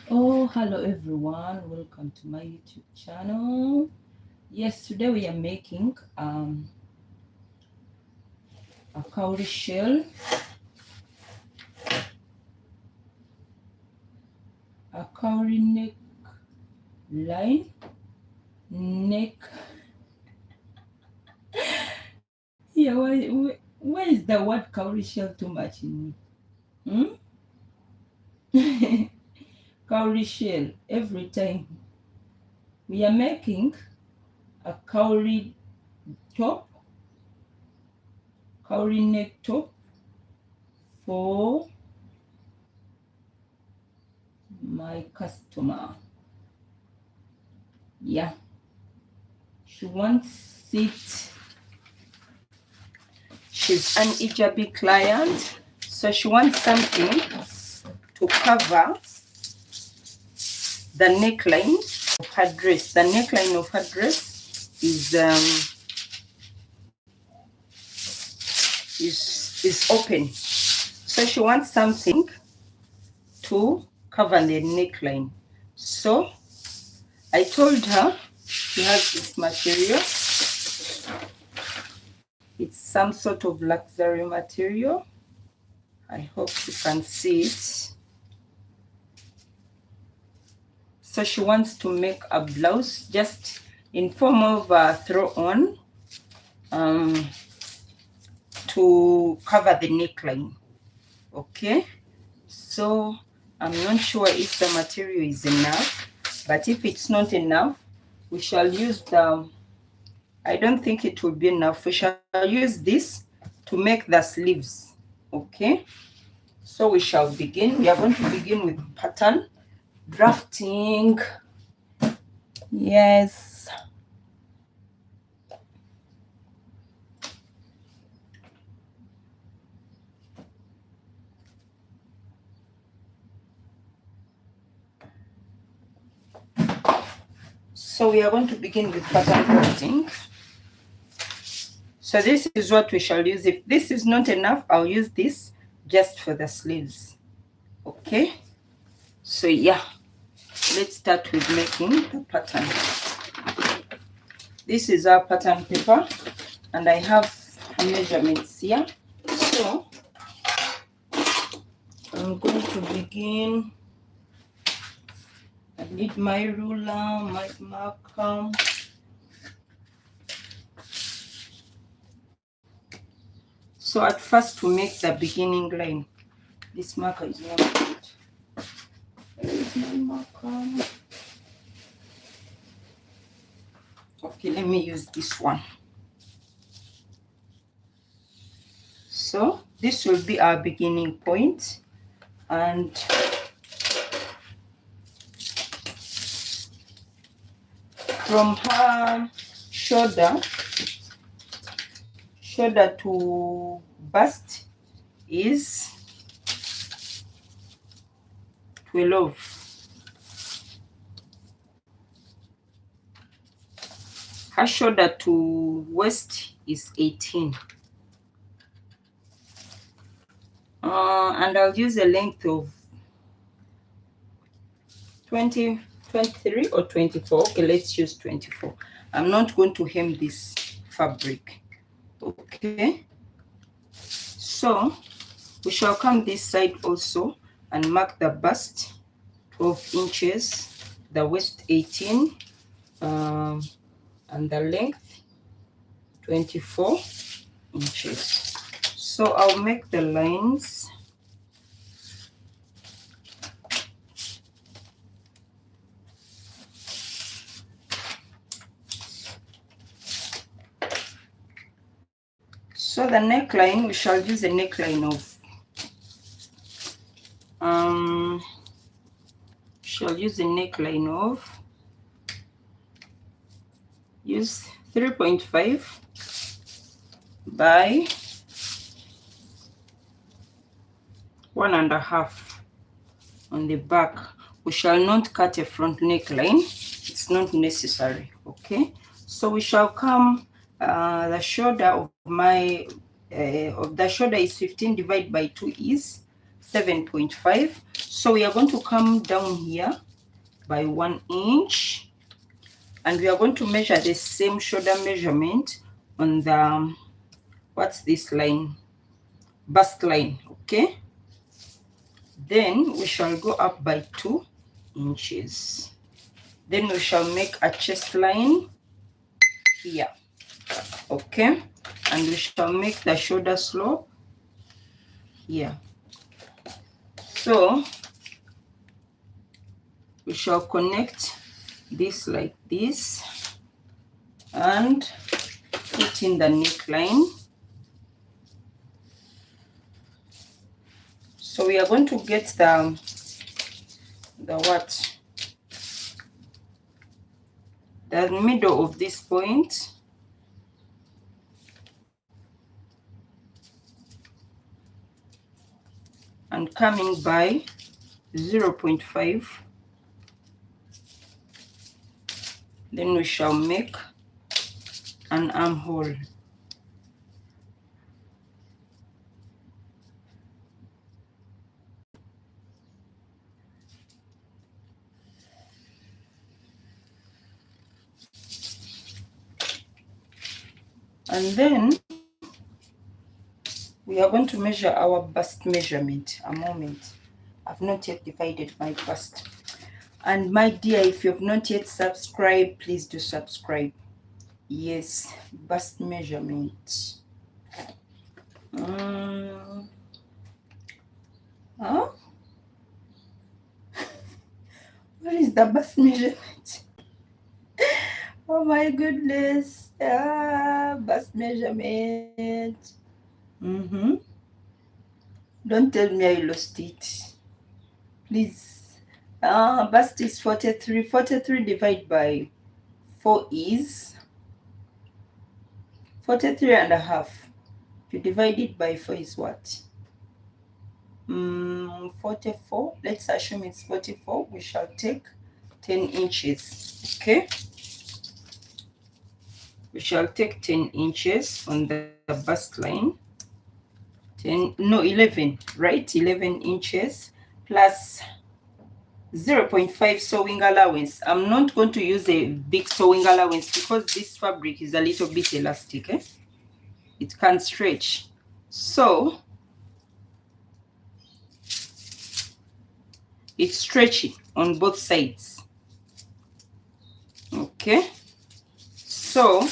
Oh, hello everyone. Welcome to my YouTube channel. Yes, today we are making a cowrie shell, a cowrie neck line, neck. Yeah, why is the word cowrie shell too much in me? Cowrie shell every time. We are making a cowrie top, cowrie neck top for my customer. Yeah, she wants it. She's an hijabi client, so she wants something to cover the neckline of her dress. The neckline of her dress is open, so she wants something to cover the neckline. So I told her she has this material. It's some sort of luxury material. I hope you can see it. So she wants to make a blouse just in form of a throw-on to cover the neckline. Okay, so I'm not sure if the material is enough, but if it's not enough, we shall use I don't think it will be enough. We shall use this to make the sleeves. Okay, so we shall begin. We are going to begin with pattern drafting. Yes. So we are going to begin with pattern drafting. So this is what we shall use. If this is not enough, I'll use this just for the sleeves. Okay, so yeah, let's start with making the pattern. This is our pattern paper and I have measurements here. So I'm going to begin. I need my ruler, my marker. So at first, to make the beginning line, this marker is not good. Where is my marker? Okay, let me use this one. So this will be our beginning point, and from her shoulder to bust is 12. Her shoulder to waist is 18. And I'll use a length of 20, 23 or 24. Okay, let's use 24. I'm not going to hem this fabric. Okay, so we shall come this side also and mark the bust 12 inches, the waist 18, and the length 24 inches. So I'll make the lines. So the neckline, we shall use a neckline of use 3.5 by 1.5 on the back. We shall not cut a front neckline, it's not necessary. Okay, so we shall come the shoulder of the shoulder is 15 divided by 2 is 7.5. So we are going to come down here by 1 inch, and we are going to measure the same shoulder measurement on the, what's this line, bust line. Okay, then we shall go up by 2 inches. Then we shall make a chest line here. Okay, and we shall make the shoulder slope here. So we shall connect this like this and put in the neckline. So we are going to get the what? The middle of this point. And coming by 0.5. Then we shall make an armhole. And then we are going to measure our bust measurement. A moment, I've not yet divided my bust. And my dear, if you have not yet subscribed, please do subscribe. Yes, bust measurement. Huh? What is the bust measurement? Oh my goodness. Bust measurement. Don't tell me I lost it, please. Bust is 43. 43 divided by 4 is 43.5. If you divide it by 4 is what? 44. Let's assume it's 44. We shall take 10 inches. Okay, we shall take 10 inches on the bust line. 11, right? 11 inches plus 0.5 sewing allowance. I'm not going to use a big sewing allowance because this fabric is a little bit elastic. It can stretch. So it's stretchy on both sides. Okay, so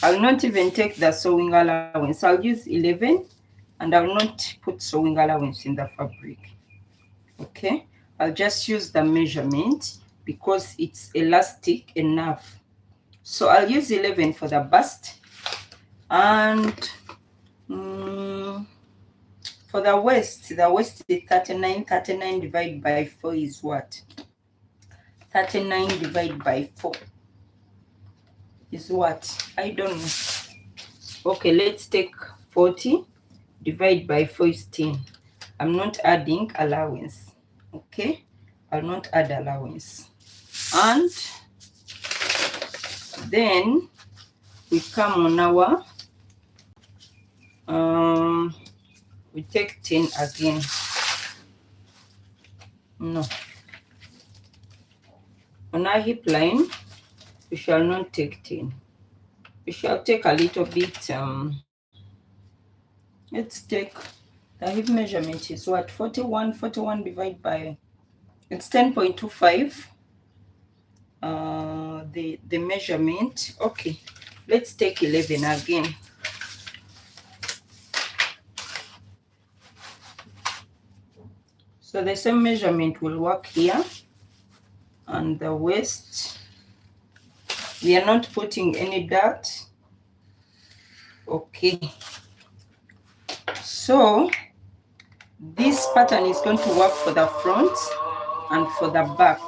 I'll not even take the sewing allowance. I'll use 11 and I'll not put sewing allowance in the fabric. Okay, I'll just use the measurement because it's elastic enough. So I'll use 11 for the bust, and for the waist is 39. 39 divided by 4 is what? 39 divided by 4 is what? I don't know. Okay, let's take 40 divided by 4 is 10. I'm not adding allowance. Okay, I'll not add allowance. And then we come on our we take 10 again. No, on our hip line we shall not take 10. We shall take a little bit. Let's take the hip measurement is what? 41. 41 divided by, it's 10.25. The measurement. Okay, let's take 11 again. So the same measurement will work here. And the waist, we are not putting any dart. Okay, so this pattern is going to work for the front and for the back.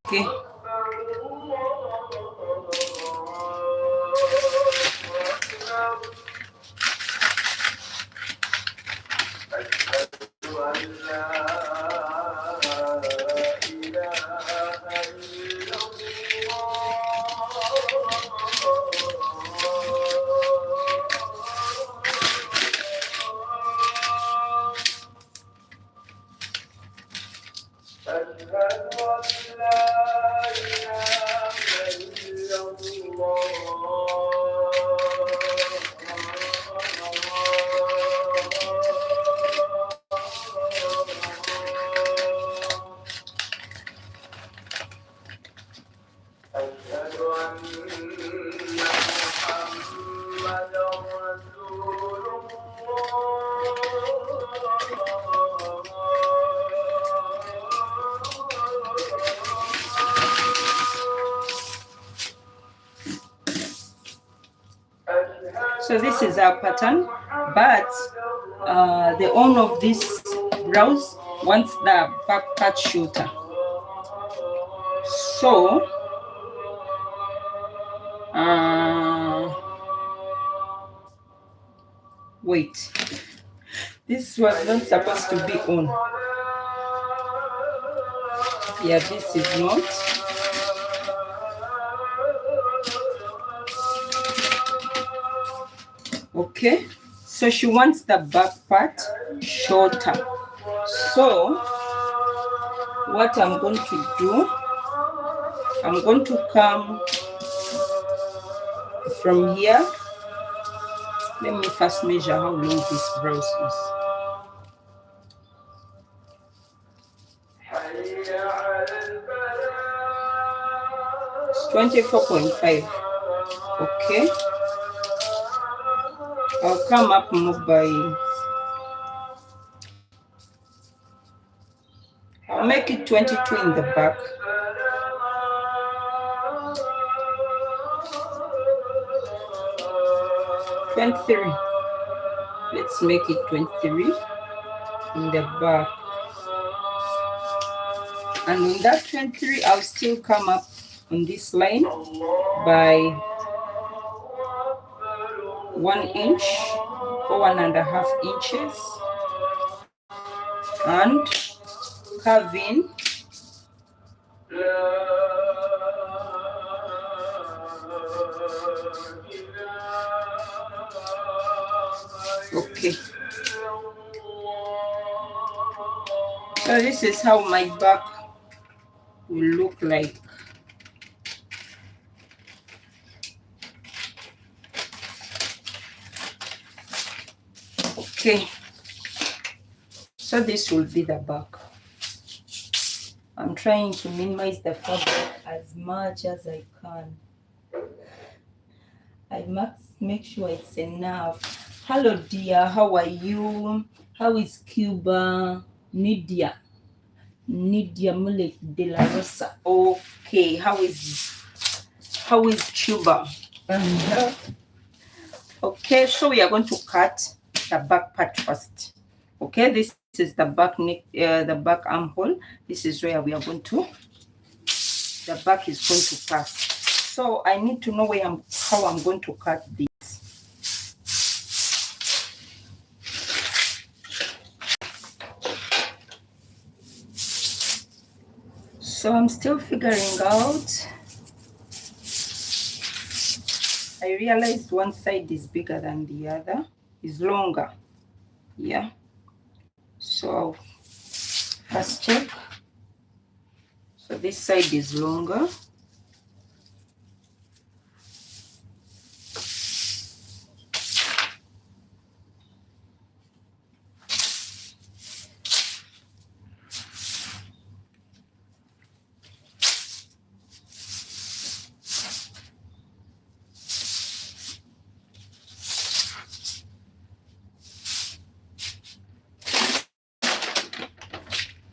Okay. So this is our pattern, but the owner of this blouse wants the back part shorter. So wait, this was not supposed to be on. Yeah, this is not. Okay, so she wants the back part shorter. So what I'm going to do, I'm going to come from here. Let me first measure how long this blouse is. It's 24.5. Okay, I'll come up more by, I'll make it 22 in the back. $23. Let's make it 23 in the back. And on that 23, I'll still come up on this line by 1 inch or 1.5 inches and curve in okay. So this is how my back will look like. Okay, so this will be the back. I'm trying to minimize the fabric as much as I can. I must make sure it's enough. Hello dear, how are you? How is Cuba? Nidia Mulek de la Rosa. Okay, how is Cuba? Okay, so we are going to cut the back part first. Okay, this is the back neck, the back armhole. This is where we are going to, the back is going to pass. So I need to know how I'm going to cut this. So I'm still figuring out. I realized one side is bigger than the other, is longer. Yeah. So I'll first check. So this side is longer.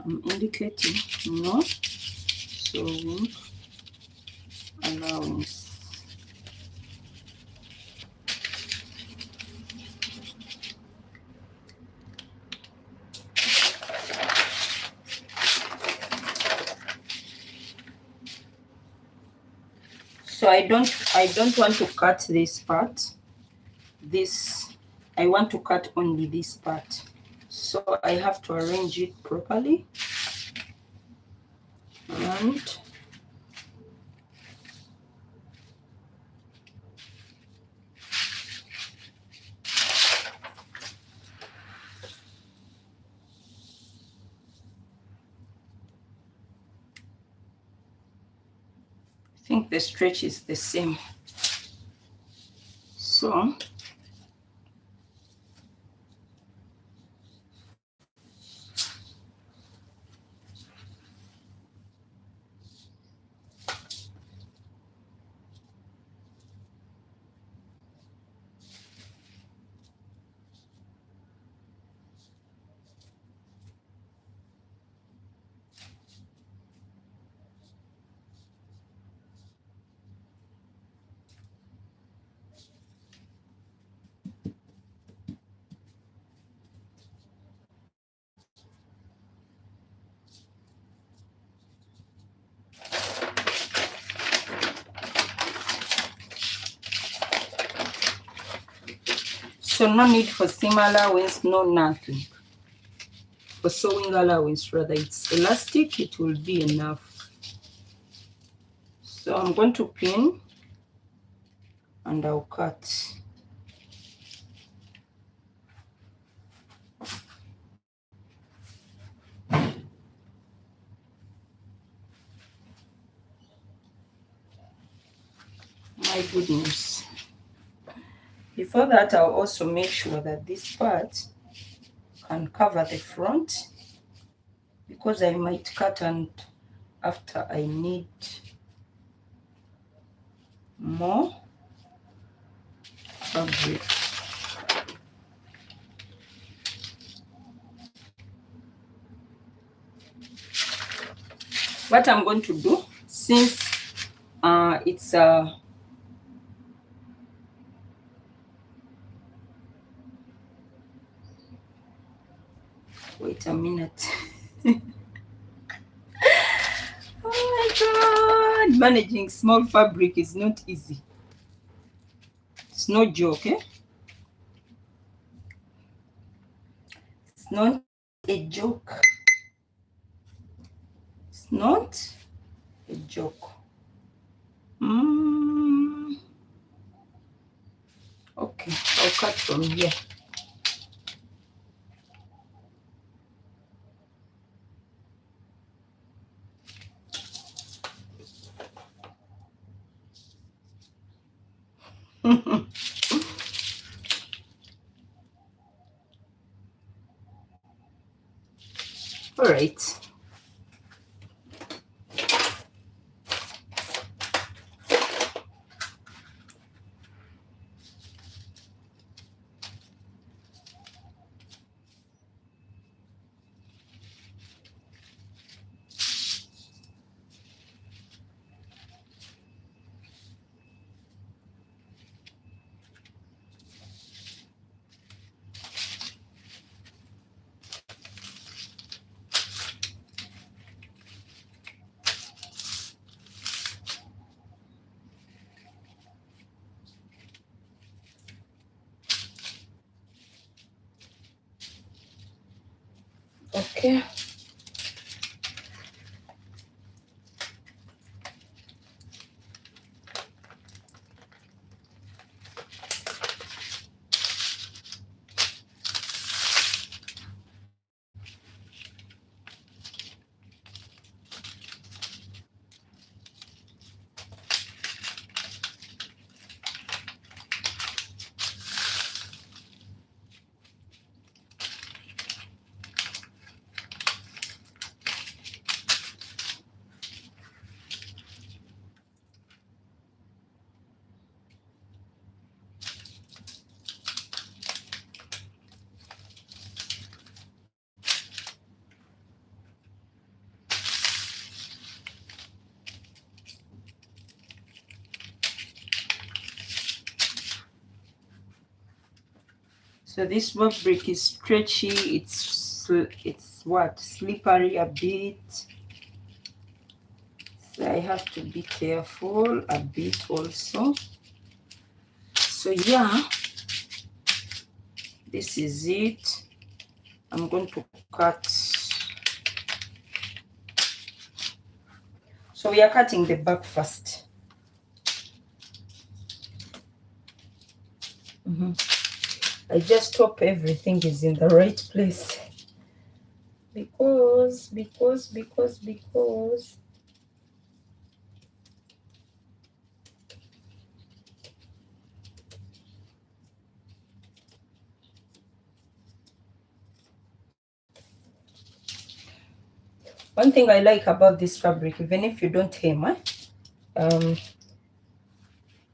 I'm indicating no sewing allowance. So I don't want to cut this part. I want to cut only this part. So I have to arrange it properly. And think the stretch is the same. So no need for seam allowance, no nothing. For sewing allowance, rather, it's elastic, it will be enough. So I'm going to pin and I'll cut. My goodness. Before that, I'll also make sure that this part can cover the front, because I might cut and after I need more fabric. What I'm going to do, since it's wait a minute. Oh my God, managing small fabric is not easy. It's no joke, eh? It's not a joke. It's not a joke. Okay, I'll cut from here. All right. Okay. So this fabric is stretchy, it's what, slippery a bit. So I have to be careful a bit also. So yeah, this is it. I'm going to cut. So we are cutting the back first. I just hope everything is in the right place, because One thing I like about this fabric, even if you don't hem,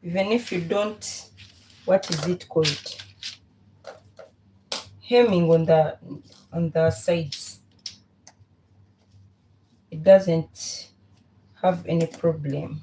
even if you don't, what is it called, hemming on the sides, it doesn't have any problem.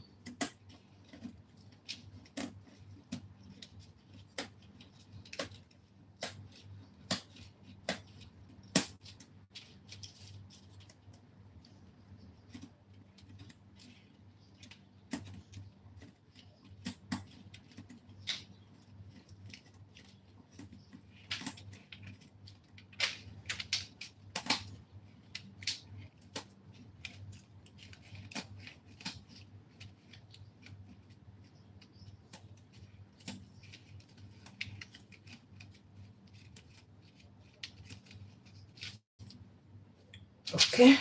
Okay.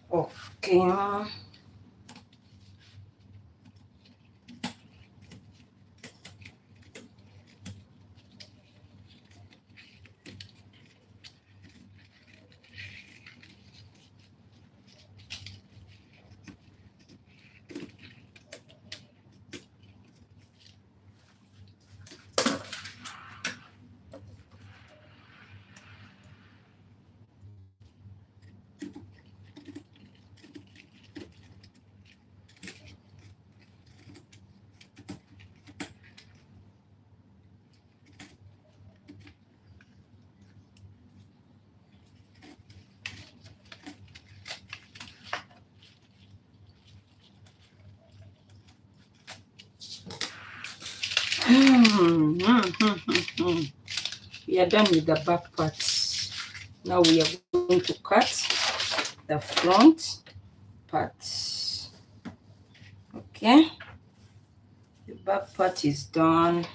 Okay. We are done with the back part. Now we are going to cut the front part. Okay, the back part is done.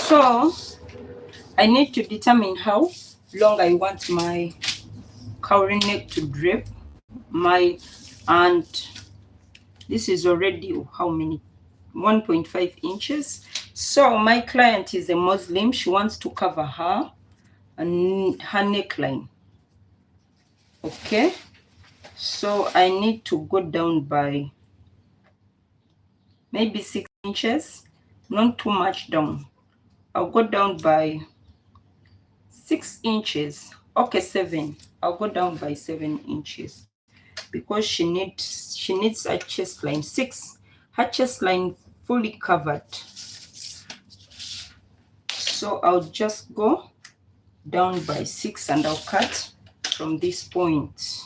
So I need to determine how long I want my cowrie neck to drape. And this is already how many, 1.5 inches. So my client is a Muslim. She wants to cover her neckline. Okay, so I need to go down by maybe 6 inches, not too much down. I'll go down by 6 inches. Okay, 7. I'll go down by 7 inches because she needs a chest line 6, her chest line fully covered. So I'll just go down by 6 and I'll cut from this point.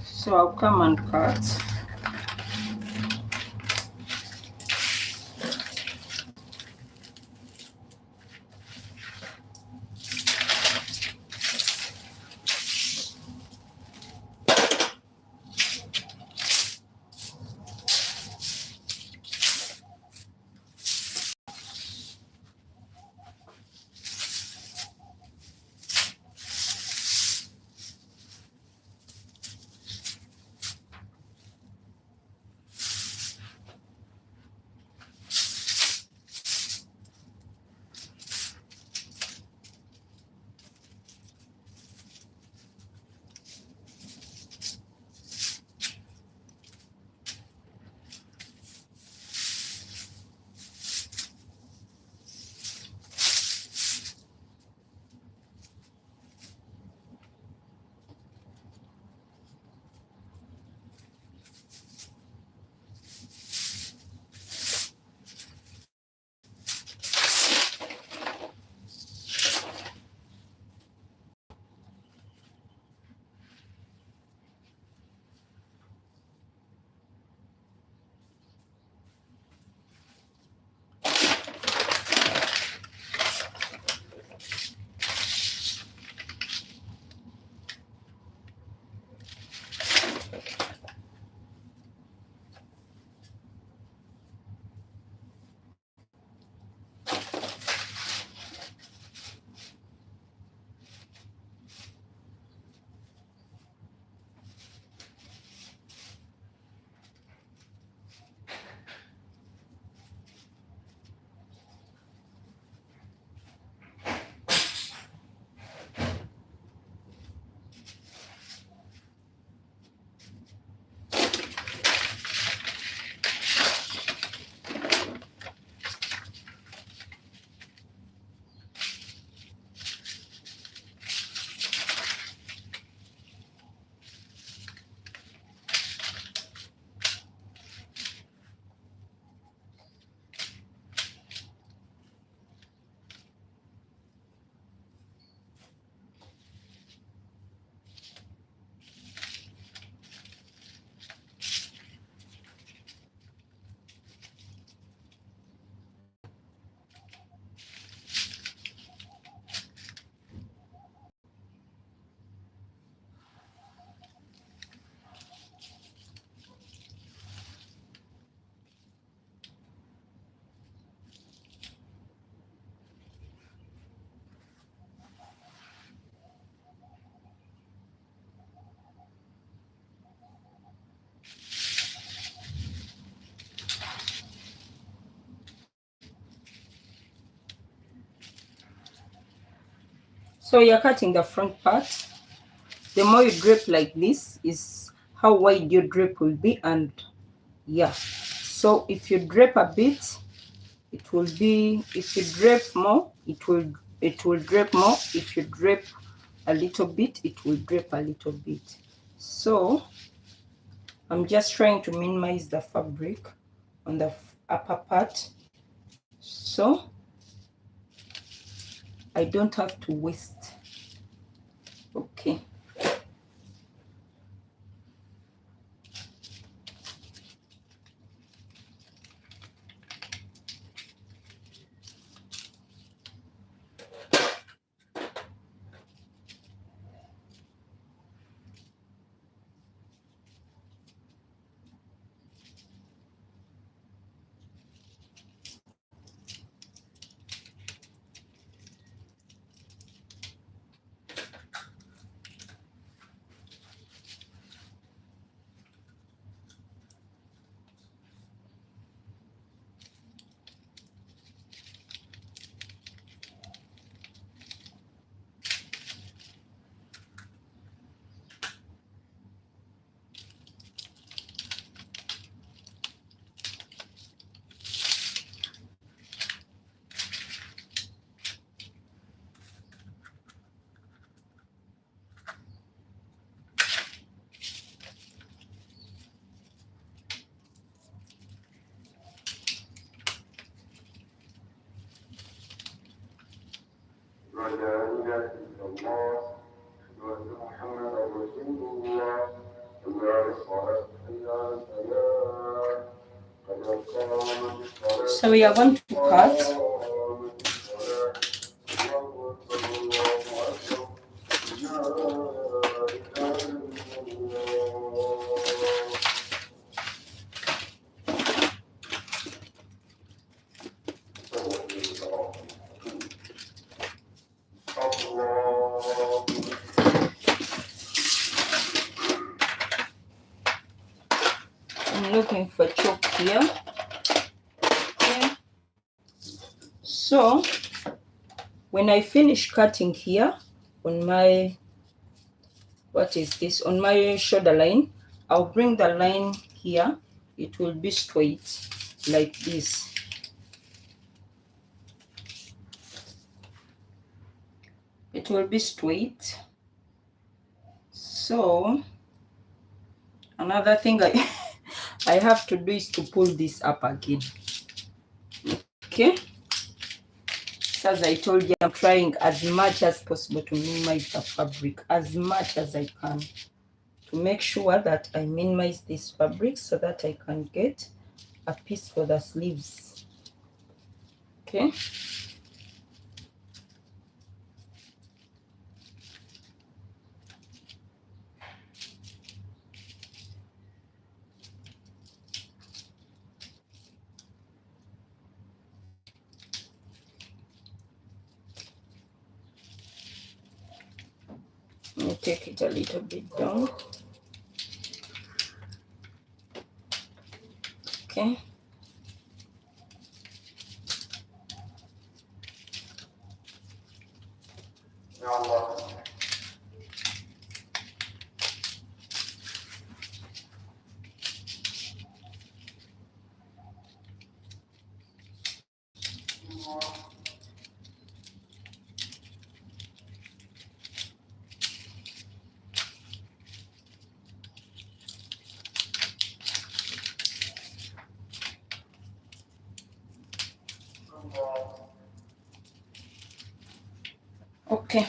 So I'll come and cut. So you're cutting the front part. The more you drape like this is how wide your drape will be. And yeah, so if you drape a bit, it will be, if you drape more, it will drape more. If you drape a little bit, it will drape a little bit. So I'm just trying to minimize the fabric on the upper part, so I don't have to waste. Okay. So we are going to cut. I'm looking for chalk here. Okay. So when I finish cutting here on my, what is this, on my shoulder line, I'll bring the line here. It will be straight like this. It will be straight. So another thing I I have to do is to pull this up again. Okay, so as I told you, I'm trying as much as possible to minimize the fabric as much as I can, to make sure that I minimize this fabric so that I can get a piece for the sleeves. Okay. Let me take it a little bit down. Okay. Okay.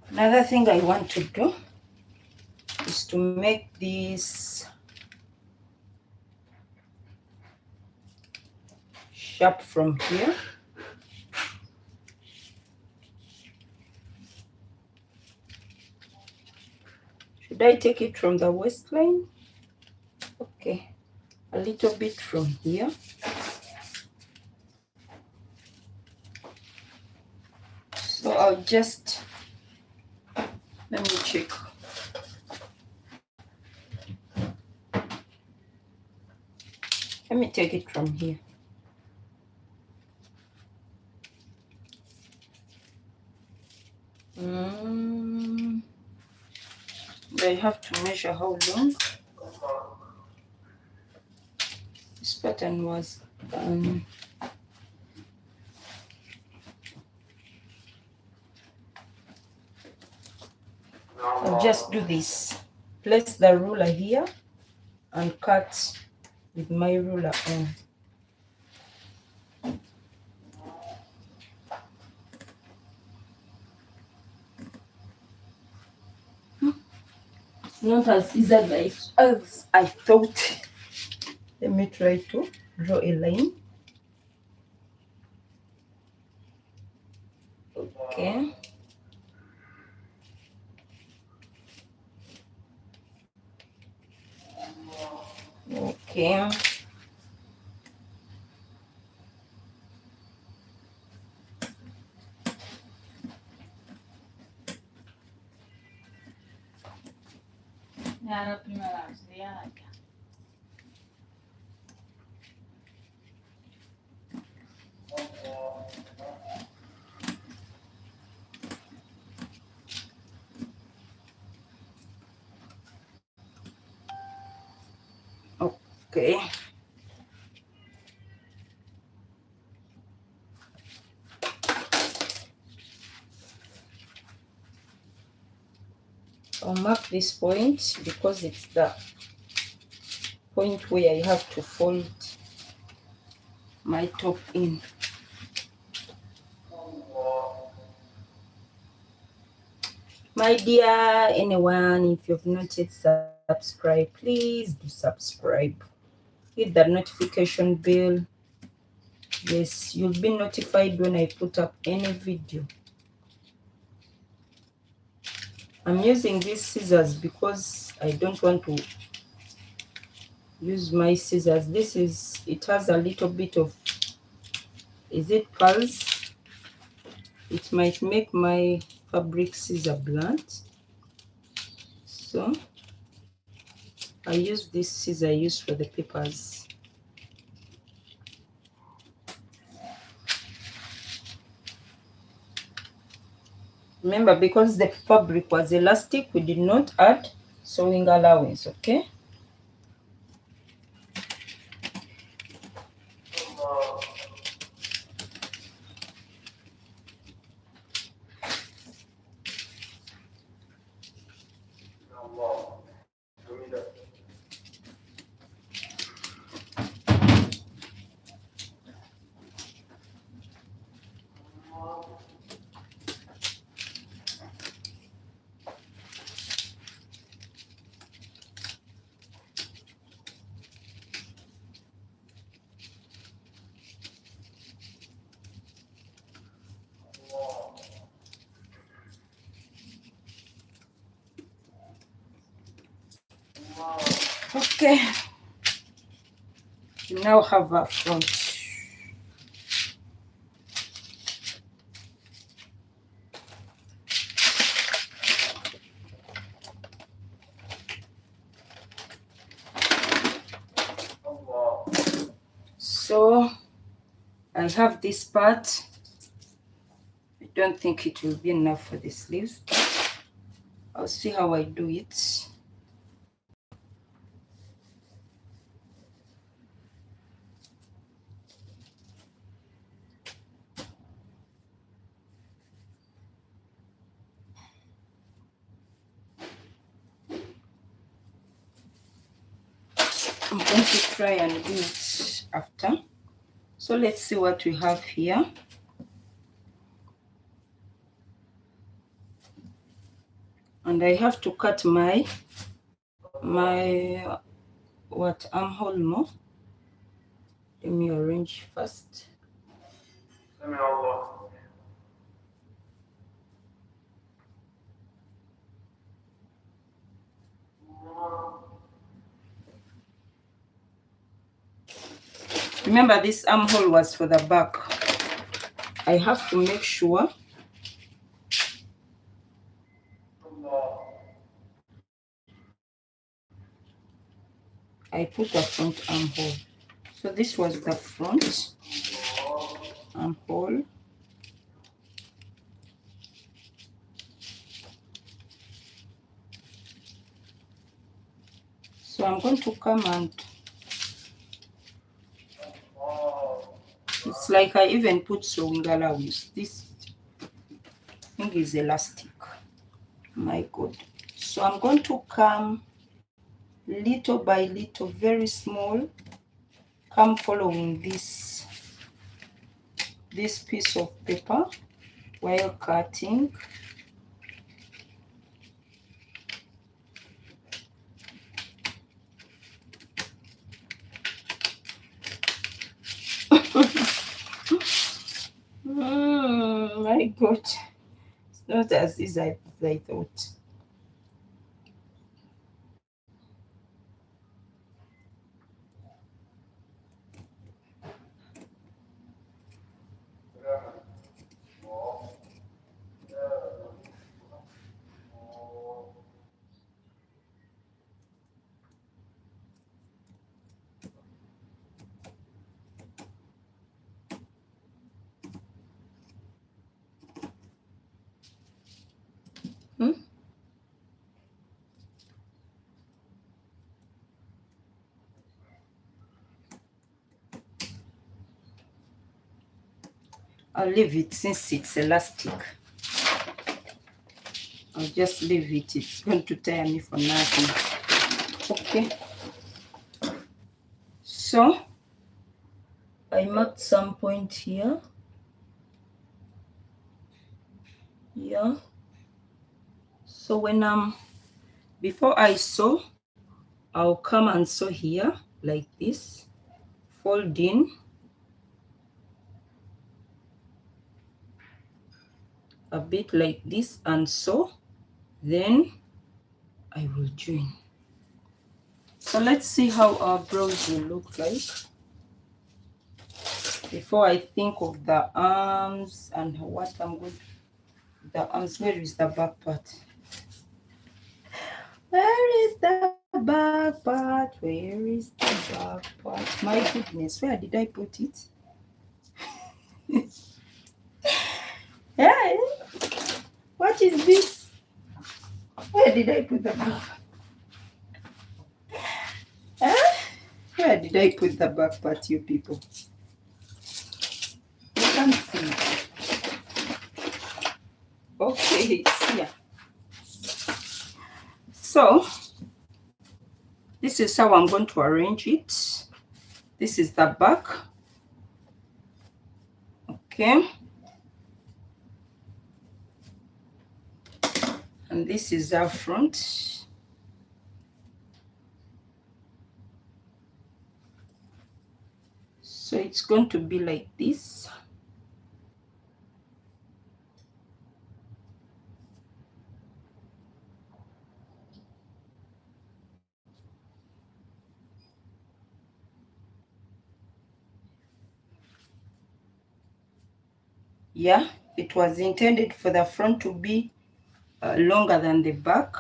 Another thing I want to do is to make this sharp from here. Should I take it from the waistline? Okay, a little bit from here. So I'll just, let me check. Let me take it from here. I have to measure how long this pattern was. I'll just do this. Place the ruler here and cut with my ruler on. It's not as easy as I thought. Let me try to draw a line. Okay. Okay. Okay. I'll mark this point because it's the point where I have to fold my top in. My dear anyone, if you've not yet subscribed, please do subscribe. Hit the notification bell. Yes, you'll be notified when I put up any video. I'm using these scissors because I don't want to use my scissors. It has a little bit of, is it pulse? It might make my fabric scissor blunt. So I use this scissor I use for the papers. Remember, because the fabric was elastic, we did not add sewing allowance, okay? Okay, we now have our front. So I have this part. I don't think it will be enough for the sleeves. I'll see how I do it. I'm going to try and do it after. So let's see what we have here. And I have to cut my armhole more. Let me arrange first. Remember, this armhole was for the back. I have to make sure I put the front armhole. So this was the front armhole. So I'm going to come and it's like I even put sewing allowance. This thing is elastic. My God. So I'm going to come little by little, very small, come following this piece of paper while cutting. My God, it's not as easy as I thought. I'll leave it since it's elastic. I'll just leave it. It's going to tire me for nothing. Okay. So I marked some point here. Yeah. So when before I sew, I'll come and sew here like this, fold in, a bit like this and sew, then I will join. So let's see how our blouse will look like before I think of the arms and what I'm going to do. The arms. Where is the back part? Where is the back part? Where is the back part? My goodness, where did I put it? Yeah, what is this? Where did I put the back? Where did I put the back part, you people? You can't see. Okay, it's here. So this is how I'm going to arrange it. This is the back. Okay. And this is our front. So it's going to be like this. Yeah, it was intended for the front to be longer than the back.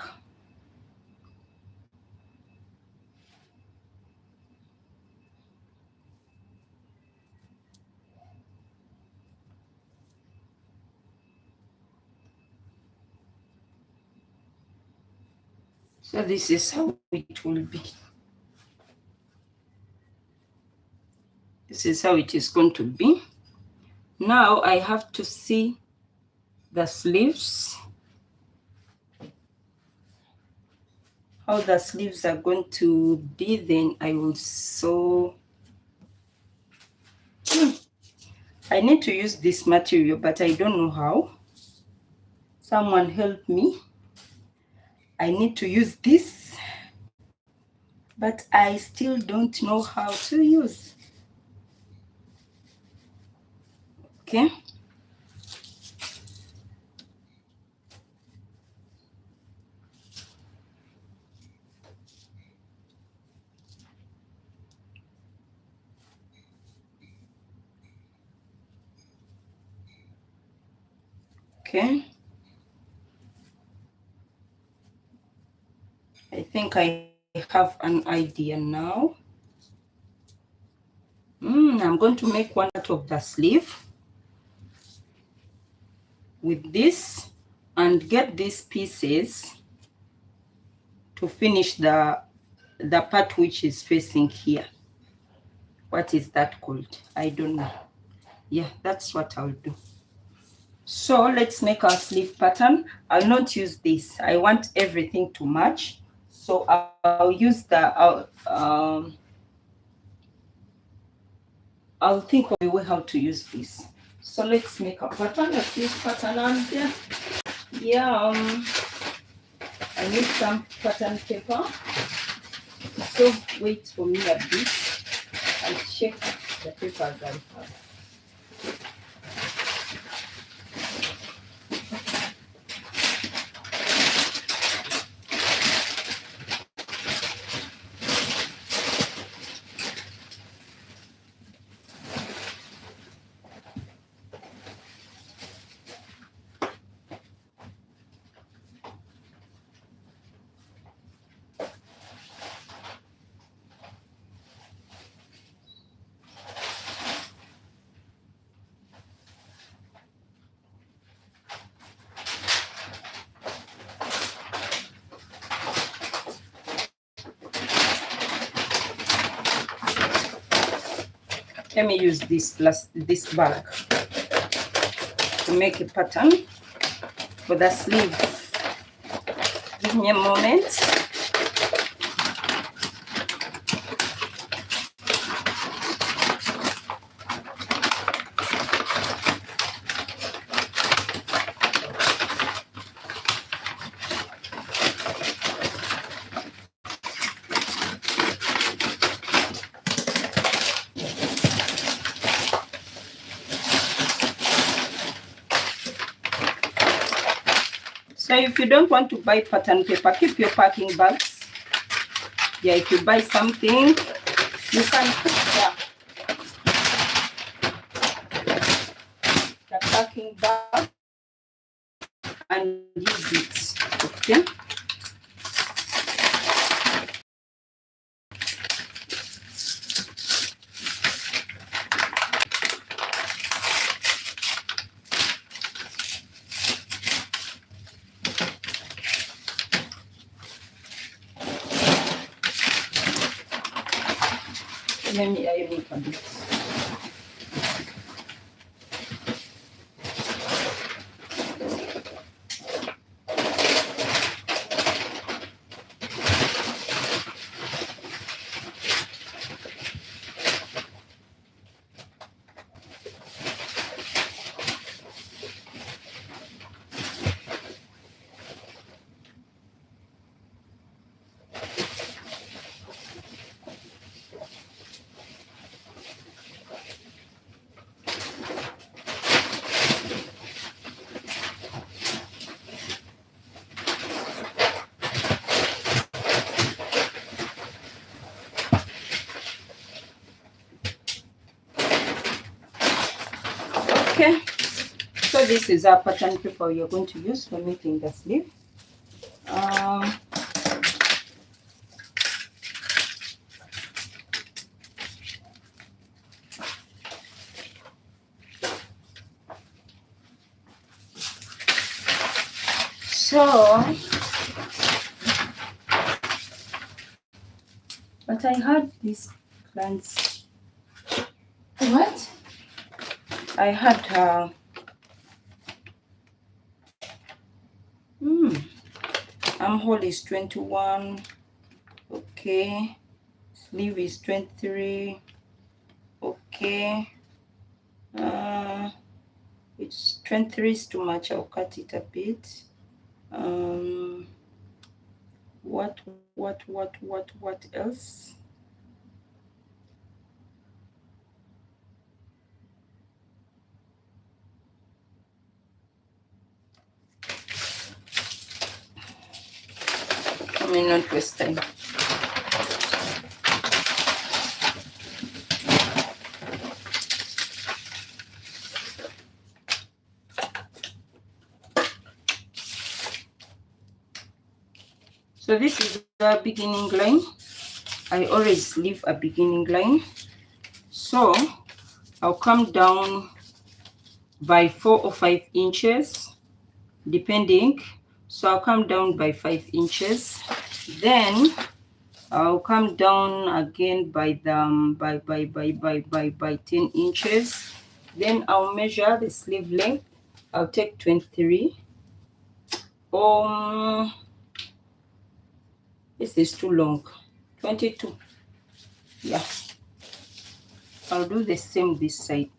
So this is how it will be. This is how it is going to be. Now I have to see the sleeves, how the sleeves are going to be. Then I will sew. I need to use this material, but I don't know how. Someone help me. I need to use this, but I still don't know how to use. Okay. Okay. I think I have an idea now. I'm going to make one out of the sleeve with this and get these pieces to finish the part which is facing here. What is that called? I don't know. Yeah, that's what I'll do. So let's make our sleeve pattern. I'll not use this. I want everything to match. So I'll use I'll think of a way how to use this. So let's make a pattern, a sleeve pattern, and I need some pattern paper. So wait for me a bit and check the papers I have. Let me use this bag to make a pattern for the sleeve. Give me a moment. So if you don't want to buy pattern paper, keep your packing bags. Yeah, if you buy something, you can put the packing bag and use it. Okay. Let me iron it a bit. Okay, so this is our pattern paper you're going to use for making the sleeve. But I had these plants. What? I had armhole is 21. Okay. Sleeve is 23. Okay. It's 23 is too much. I'll cut it a bit. What else? me not waste time. So this is the beginning line. I always leave a beginning line. So I'll come down by 4 or 5 inches, depending. So I'll come down by 5 inches. Then I'll come down again by the by 10 inches. Then I'll measure the sleeve length. I'll take 23. This is too long. 22. Yeah. I'll do the same this side.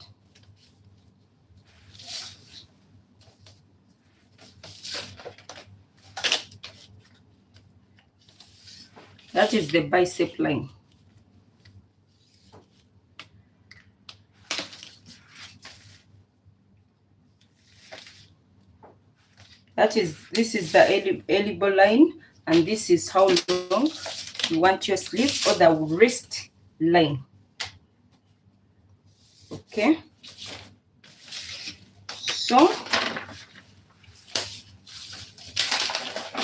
That is the bicep line. This is the elbow line, and this is how long you want your sleeve, or the wrist line. Okay. So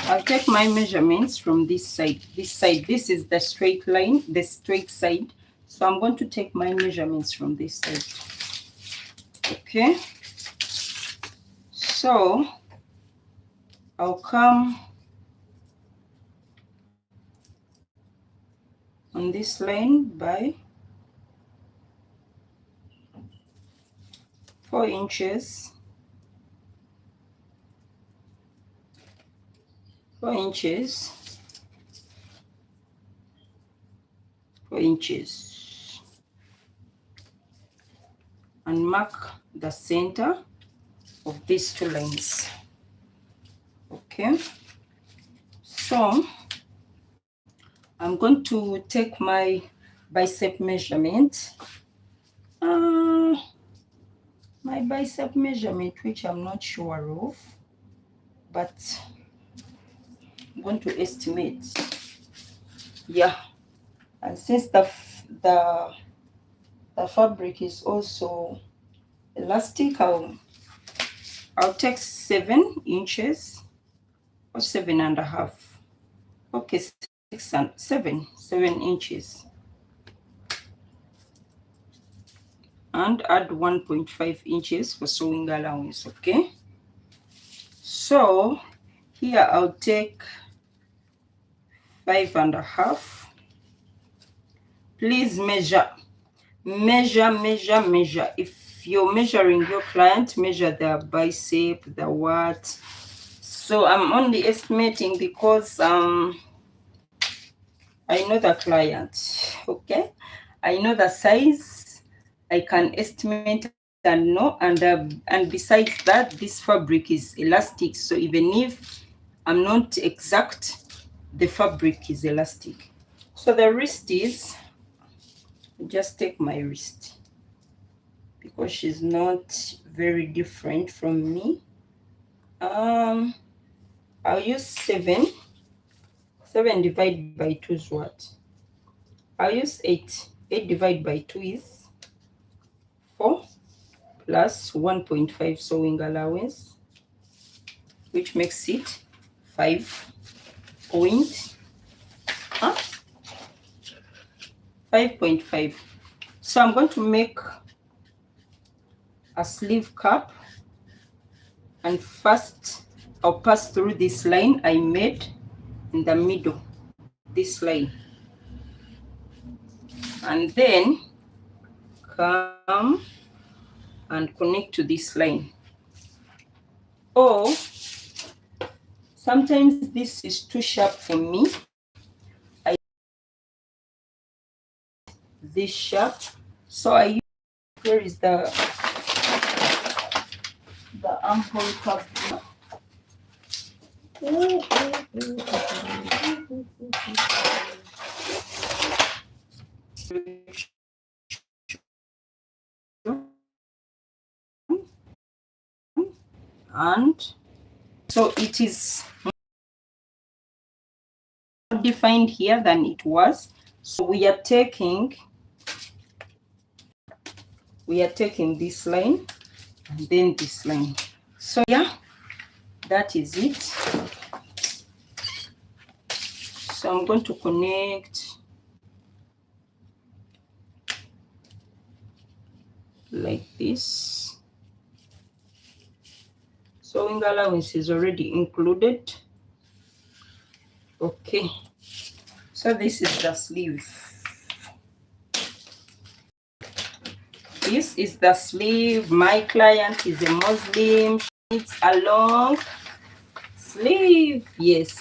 I'll take my measurements from this side. This is the straight line, the straight side. So I'm going to take my measurements from this side. Okay. So I'll come on this line by 4 inches. 4 inches. 4 inches. And mark the center of these two lines. Okay. So I'm going to take my bicep measurement. My bicep measurement, which I'm not sure of, but I'm going to estimate. Yeah. And since the fabric is also elastic, I'll take 7 inches or 7.5. Okay, 7 inches. And add 1.5 inches for sewing allowance. Okay. So here I'll take 5.5. Please measure. If you're measuring your client, measure their bicep, the what. So I'm only estimating because I know the client. Okay, I know the size. I can estimate and know, and besides that, this fabric is elastic. So even if I'm not exact, the fabric is elastic. So the wrist is, just take my wrist because she's not very different from me. I'll use 7. 7 divided by 2 is what? I'll use 8. 8 divided by 2 is 4 plus 1.5 sewing allowance, which makes it 5.5. So I'm going to make a sleeve cap, and first I'll pass through this line I made in the middle, this line, and then come and connect to this line. Or sometimes this is too sharp for me. This sharp, so I use, where is the armhole cup? And so it is defined here than it was. So we are taking this line and then this line. So yeah, that is it. So I'm going to connect like this. Sewing allowance is already included. Okay, so this is the sleeve. This is the sleeve. My client is a Muslim. It's a long sleeve. Yes.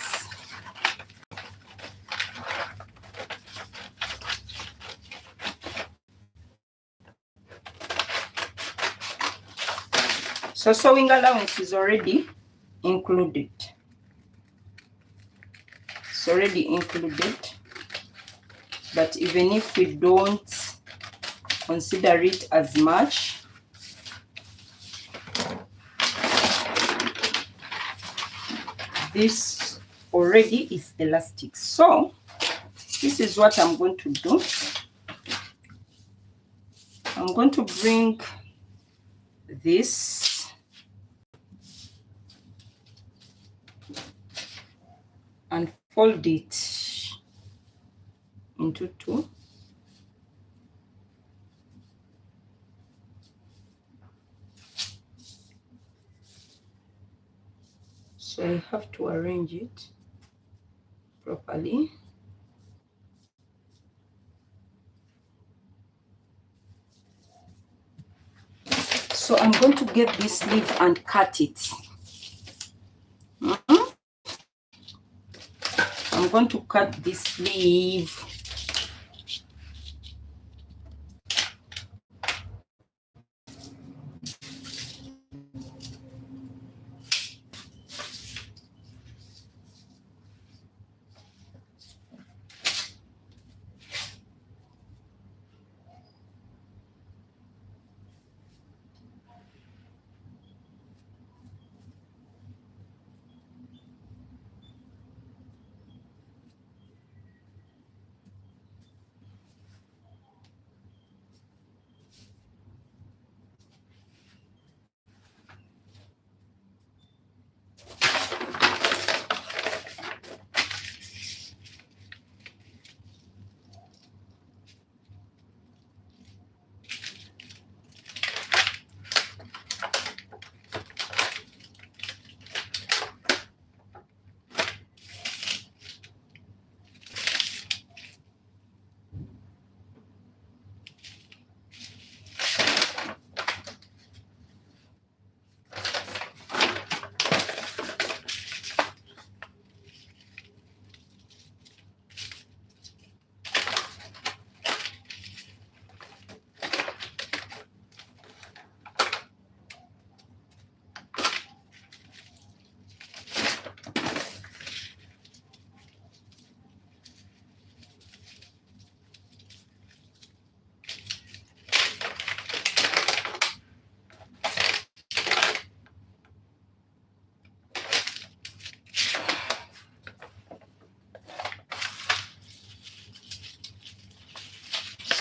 So sewing allowance is already included. It's already included. But even if we don't consider it as much, this already is elastic. So this is what I'm going to do. I'm going to bring this and fold it into two. So I have to arrange it properly. So I'm going to get this sleeve and cut it. I'm going to cut this sleeve.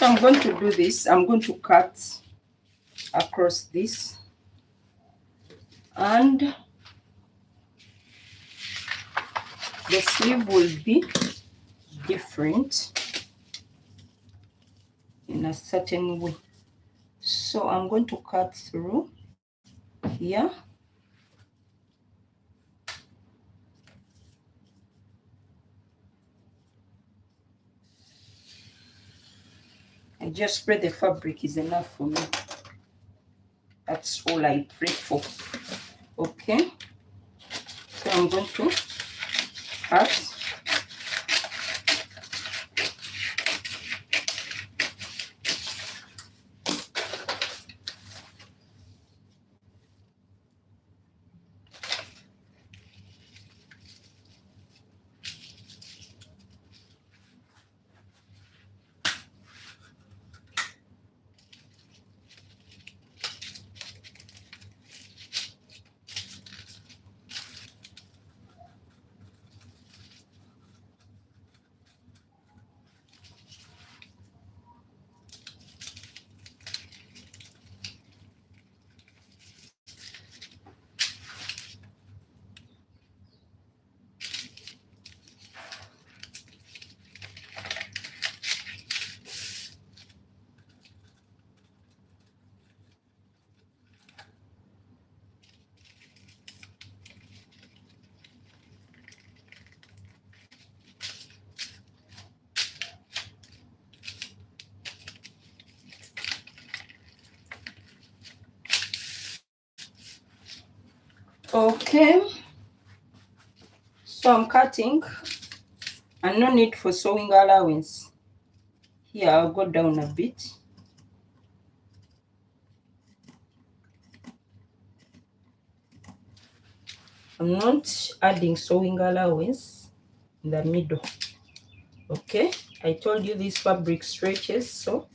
So I'm going to do this. I'm going to cut across this, and the sleeve will be different in a certain way. So I'm going to cut through here. I just spread the fabric is enough for me. That's all I pray for. Okay, so I'm going to cut. Okay, so I'm cutting, and no need for sewing allowance. Here I'll go down a bit. I'm not adding sewing allowance in the middle. Okay, I told you this fabric stretches, so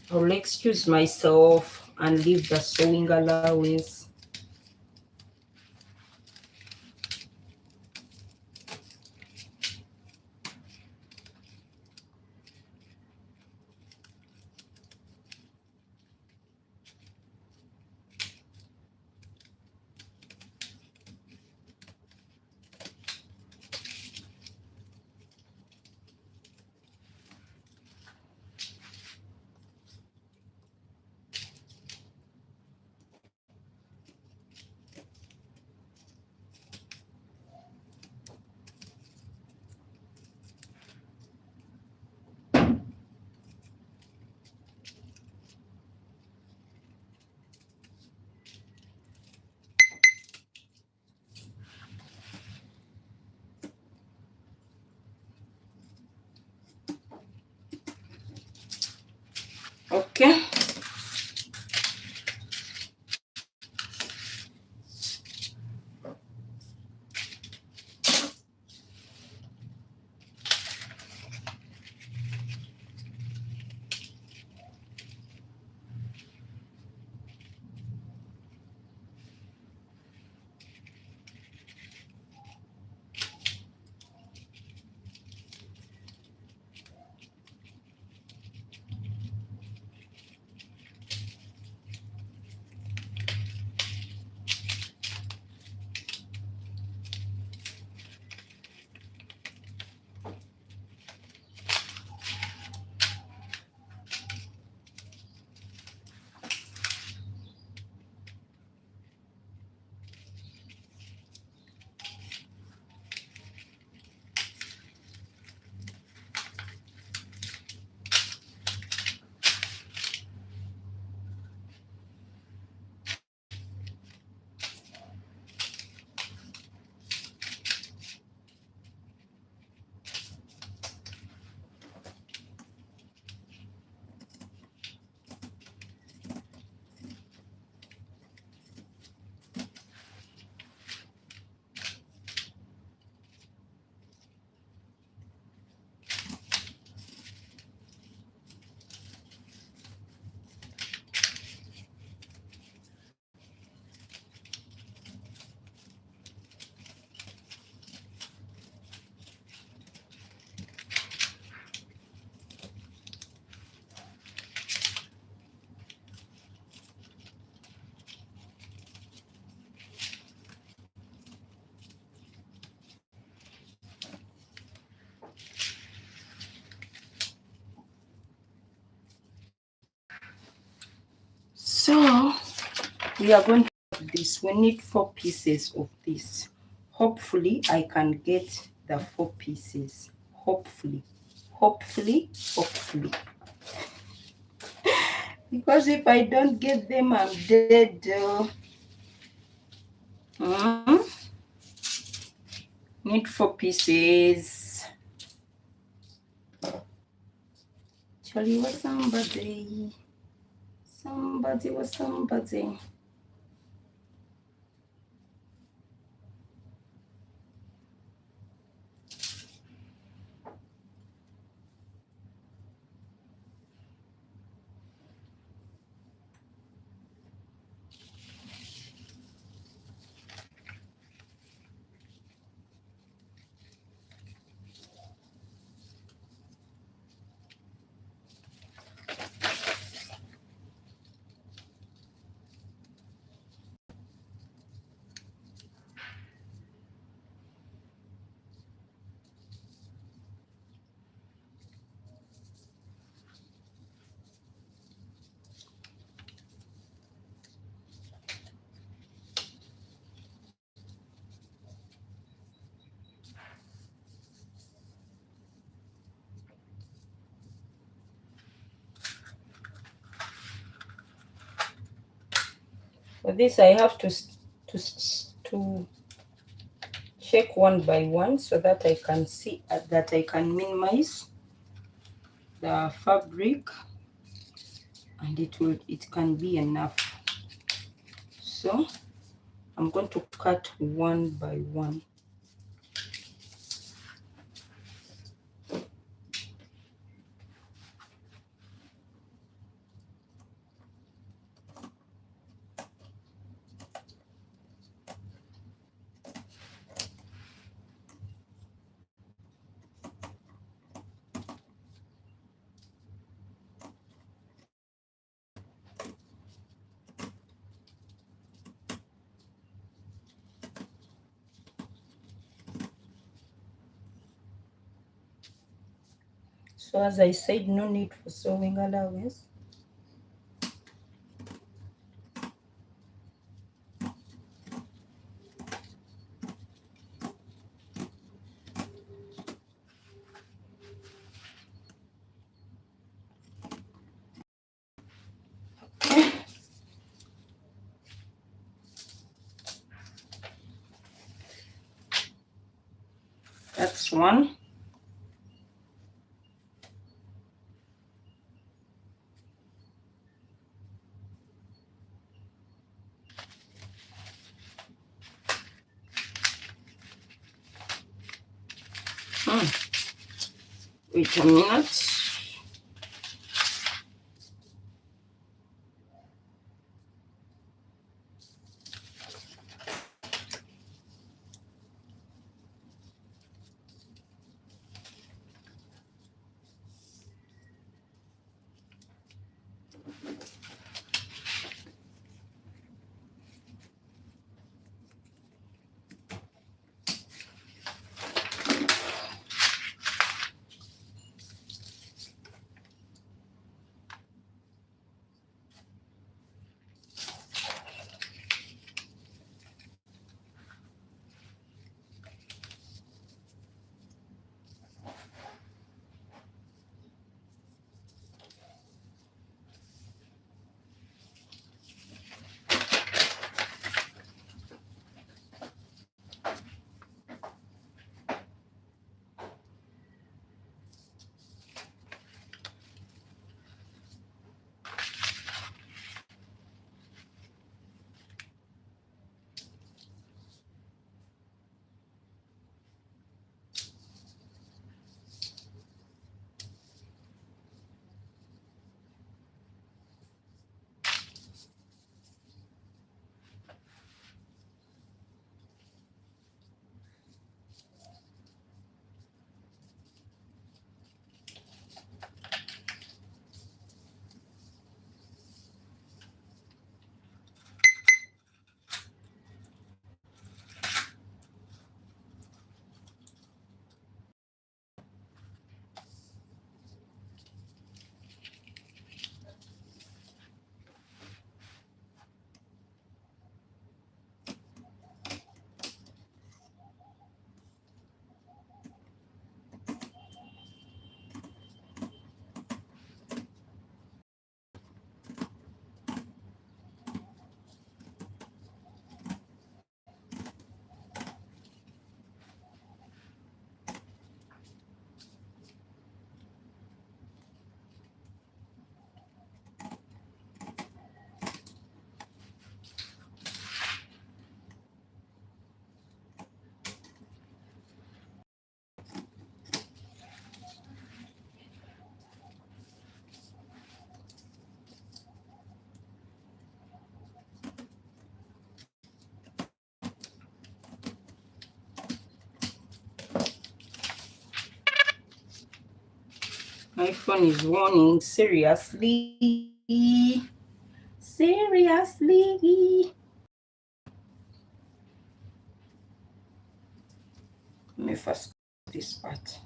I'll excuse myself and leave the sewing allowance. Okay. So we are going to have this. We need 4 pieces of this. Hopefully I can get the 4 pieces. Hopefully. Because if I don't get them, I'm dead. Need 4 pieces. Charlie was somebody. Somebody was somebody. For this, I have to to check one by one so that I can see that I can minimize the fabric, and it can be enough. So I'm going to cut one by one. So as I said, no need for sewing allowance. That's one. Wait a minute. My phone is warning. Seriously. Seriously. Let me first this part.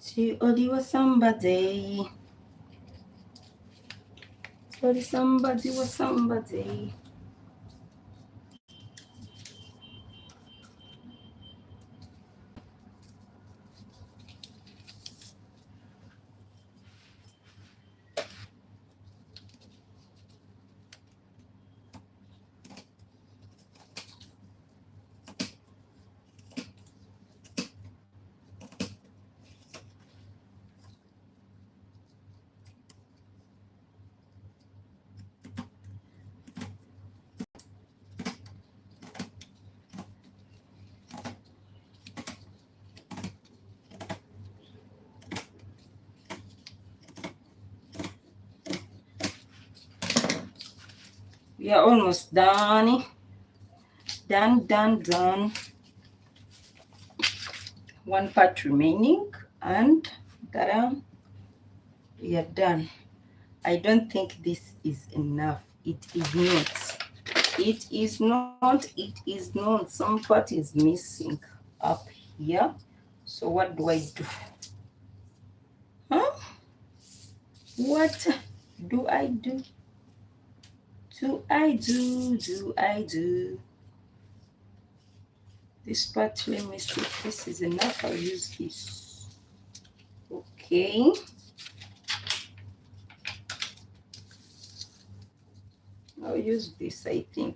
To only was somebody. Only somebody was somebody. We are almost done. Done. One part remaining, and ta-da, we are done. I don't think this is enough. It is not. It is not. It is not. Some part is missing up here. So what do I do? Huh? What do I do? Do I do? This part, let me see if this is enough. I'll use this. Okay. I'll use this, I think.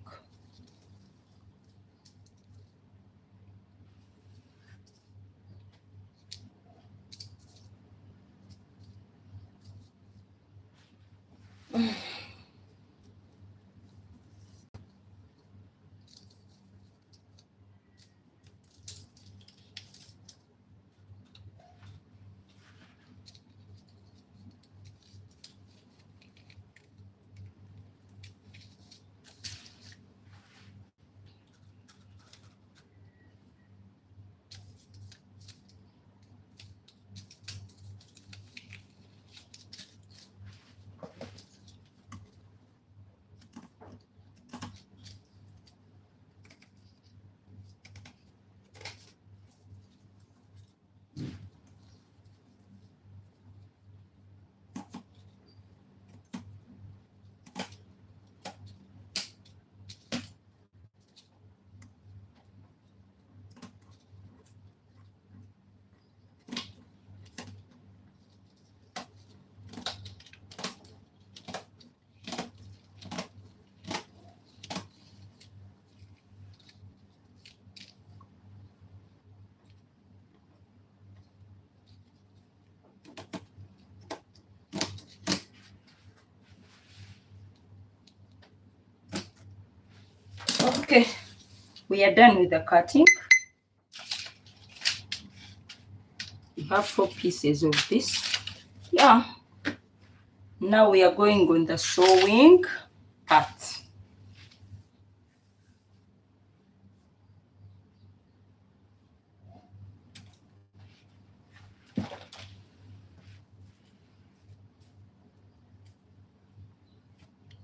Okay, we are done with the cutting. We have 4 pieces of this. Yeah. Now we are going on the sewing part.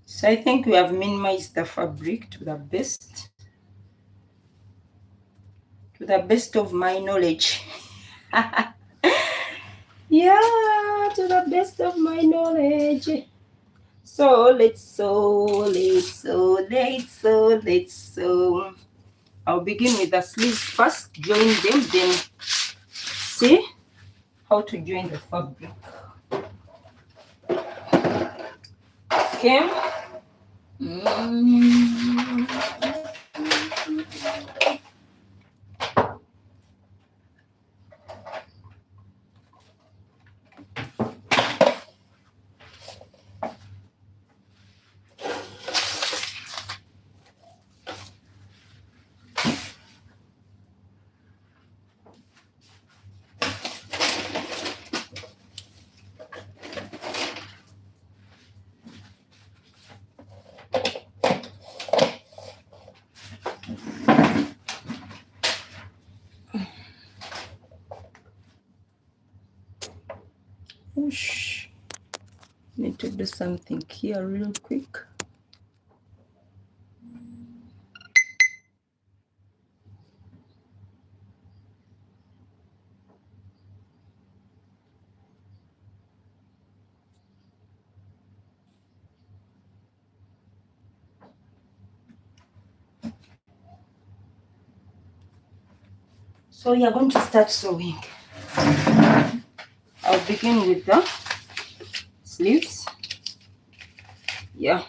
So I think we have minimized the fabric to the best of my knowledge. Yeah, to the best of my knowledge. So let's sew. I'll begin with the sleeves first, join them, then see how to join the fabric. Okay. Whoosh. Need to do something here real quick. So we are going to start sewing. I'll begin with the sleeves. Yeah.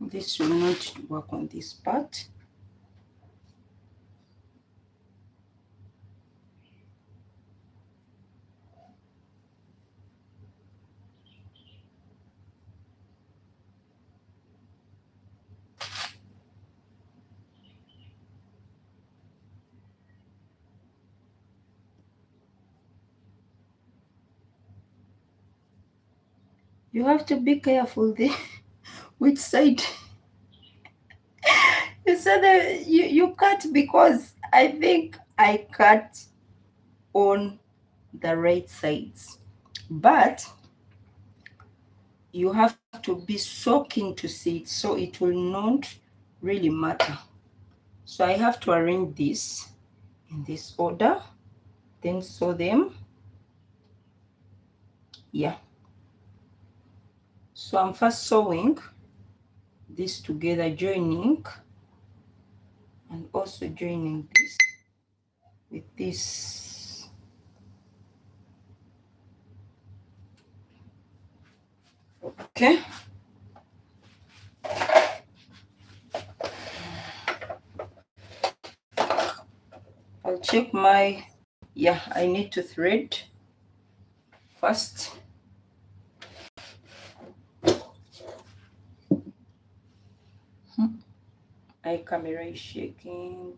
This will not work on this part. You have to be careful there. Which side? You said that you cut, because I think I cut on the right sides. But you have to be so keen to see it, so it will not really matter. So I have to arrange this in this order, then sew them. Yeah. So I'm first sewing this together, joining, and also joining this with this. Okay. I'll check my, yeah, I need to thread first. My camera is shaking.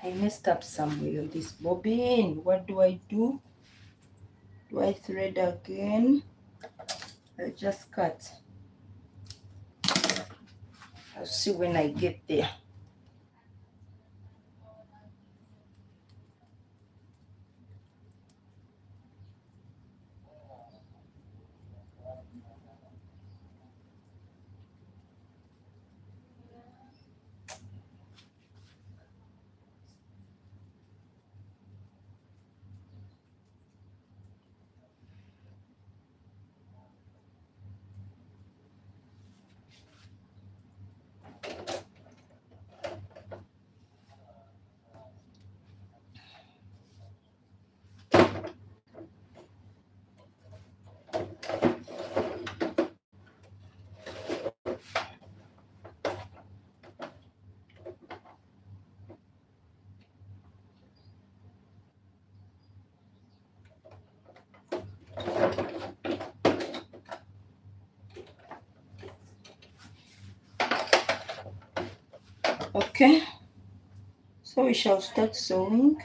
I messed up somewhere on this bobbin. What do I do? Do I thread again? I'll just cut. I'll see when I get there. Okay, so we shall start sewing.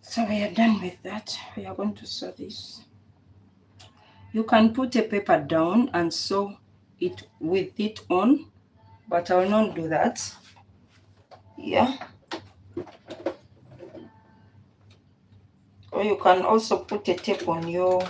So we are done with that. We are going to sew this. You can put a paper down and sew it with it on, but I will not do that. Yeah. Or you can also put a tape on your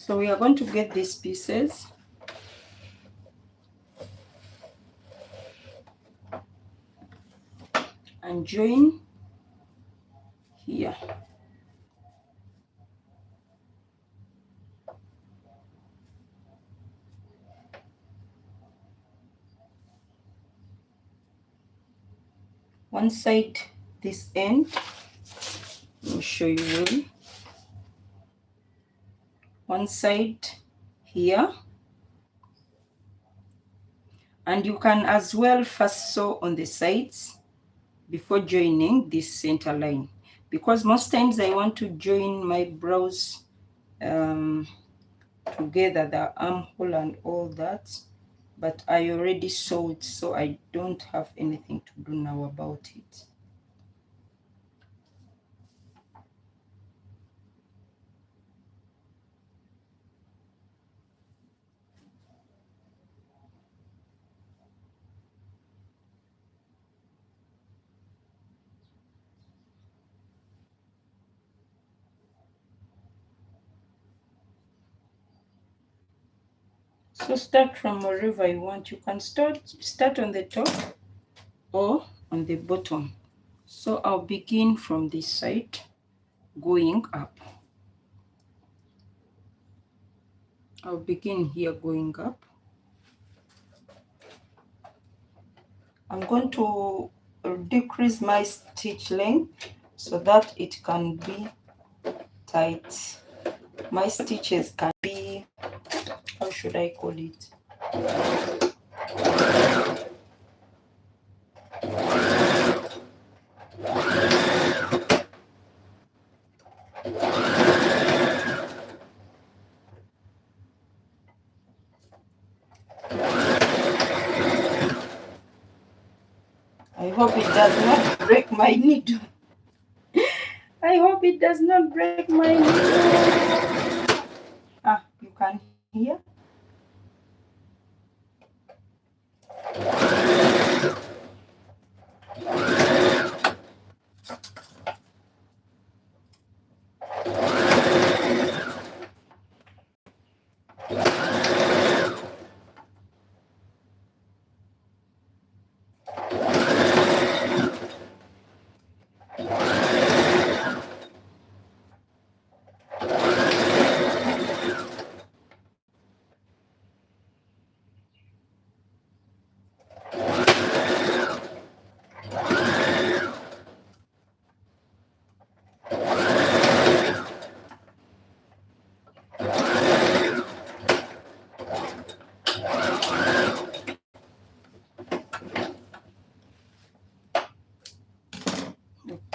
So we are going to get these pieces and join here. One side, this end, let me show you well. One side here, and you can as well first sew on the sides before joining this center line, because most times I want to join my brows together, the armhole and all that, but I already sewed, so I don't have anything to do now about it. So start from wherever you want. You can start on the top or on the bottom. So I'll begin from this side going up. I'll begin here going up. I'm going to decrease my stitch length so that it can be tight. My stitches can be, how should I call it? I hope it does not break my needle. I hope it does not break my needle. Ah, you can hear?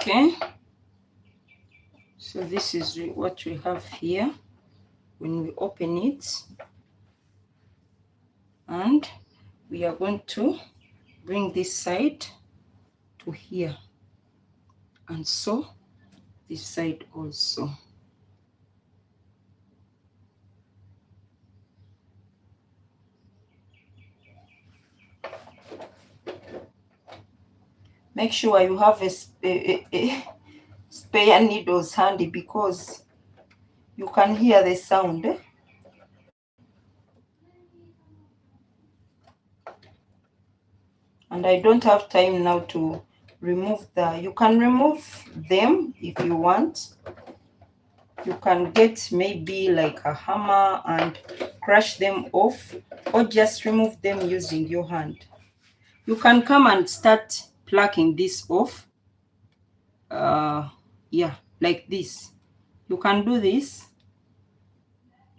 Okay, so this is what we have here when we open it, and we are going to bring this side to here and sew this side also. Make sure you have a spare needles handy because you can hear the sound. And I don't have time now to remove you can remove them if you want. You can get maybe like a hammer and crush them off, or just remove them using your hand. You can come and start plucking this off. Yeah, like this. You can do this.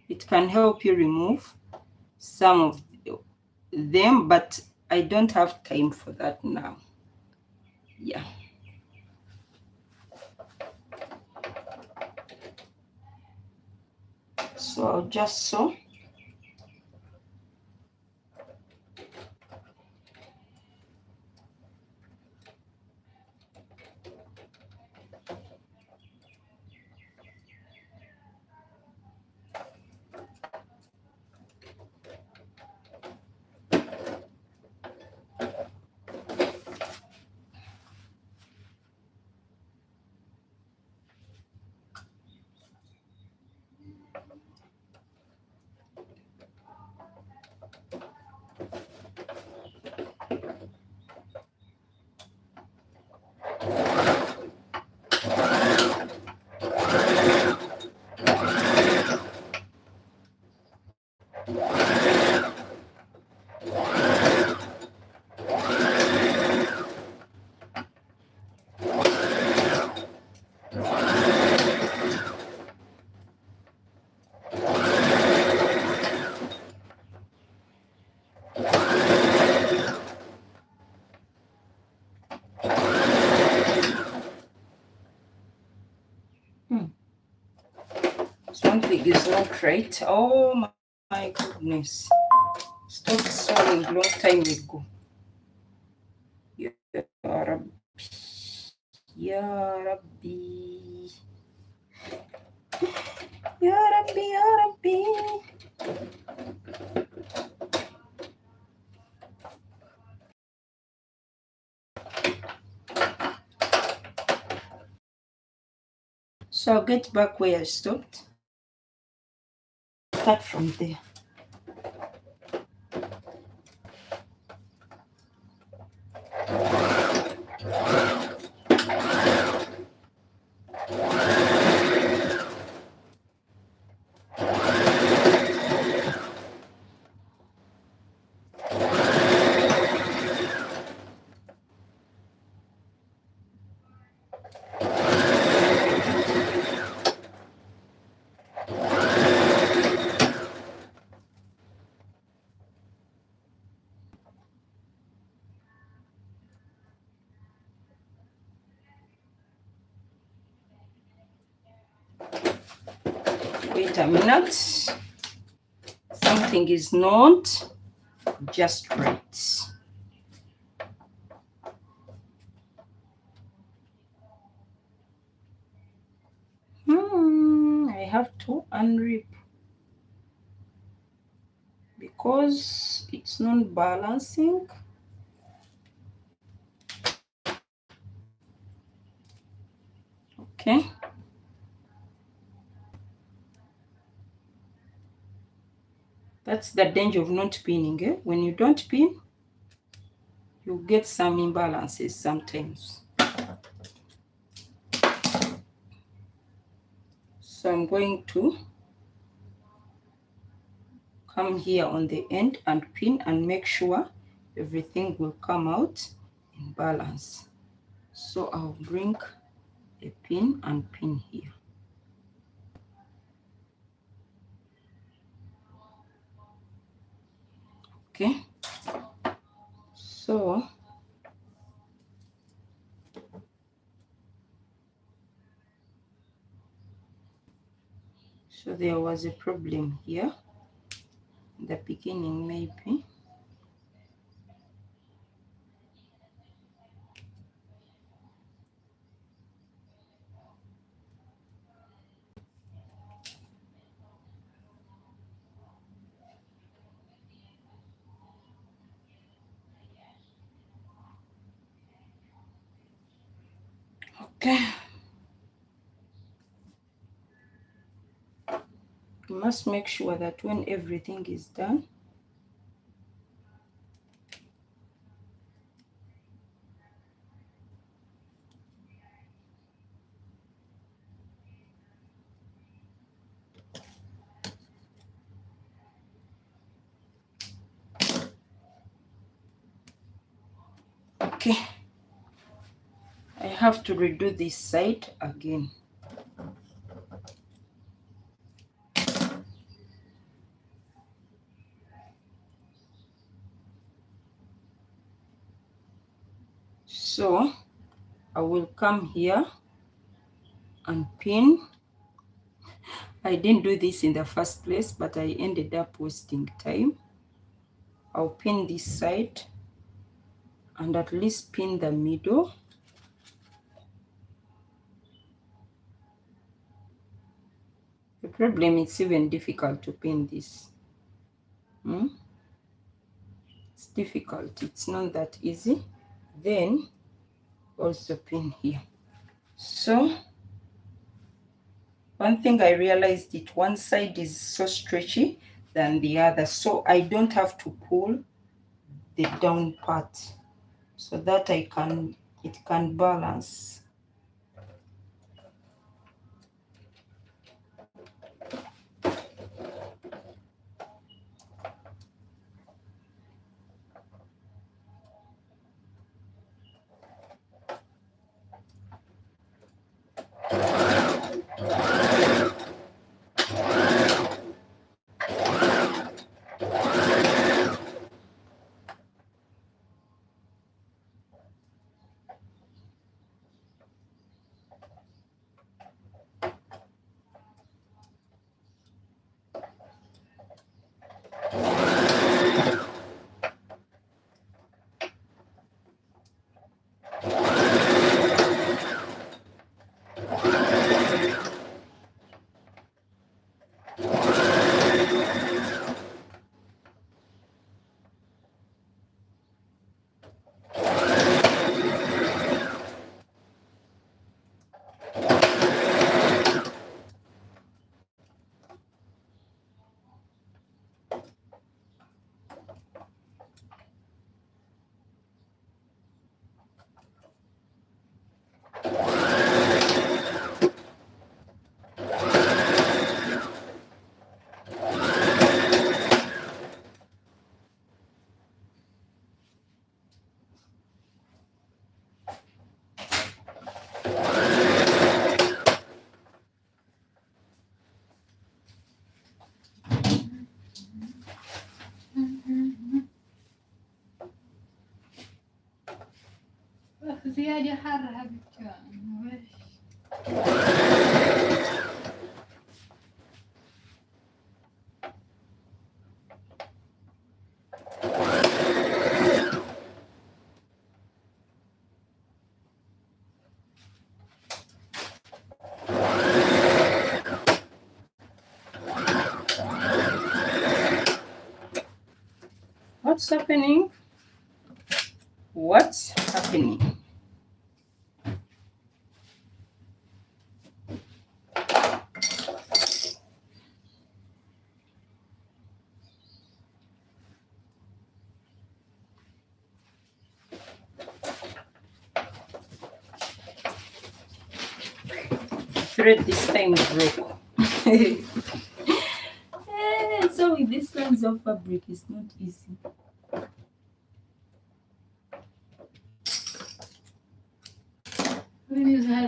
It can help you remove some of them, but I don't have time for that now. Yeah. So I'll just sew. Something is not right. Oh my goodness. Stopped sewing long time ago. Ya Rabbi. Ya Rabbi. Ya Rabbi, Ya Rabbi. So I'll get back where I stopped. Start from there. it a minute. Something is not just right. I have to unrip because it's not balancing. Okay. That's the danger of not pinning. When you don't pin, you get some imbalances sometimes. So I'm going to come here on the end and pin and make sure everything will come out in balance. So I'll bring a pin and pin here. Okay, so there was a problem here in the beginning, maybe. Okay, you must make sure that when everything is done, okay, I have to redo this side again. So I will come here and pin. I didn't do this in the first place, but I ended up wasting time. I'll pin this side and at least pin the middle. The problem is even difficult to pin this. It's difficult. It's not that easy. Then also pin here. So one thing I realized, it one side is so stretchy than the other, so I don't have to pull the down part, so that it can balance. زيادة حرها بتكون what's happening? What's happening? Thread this time broke. So with these kinds of fabric, it's not easy.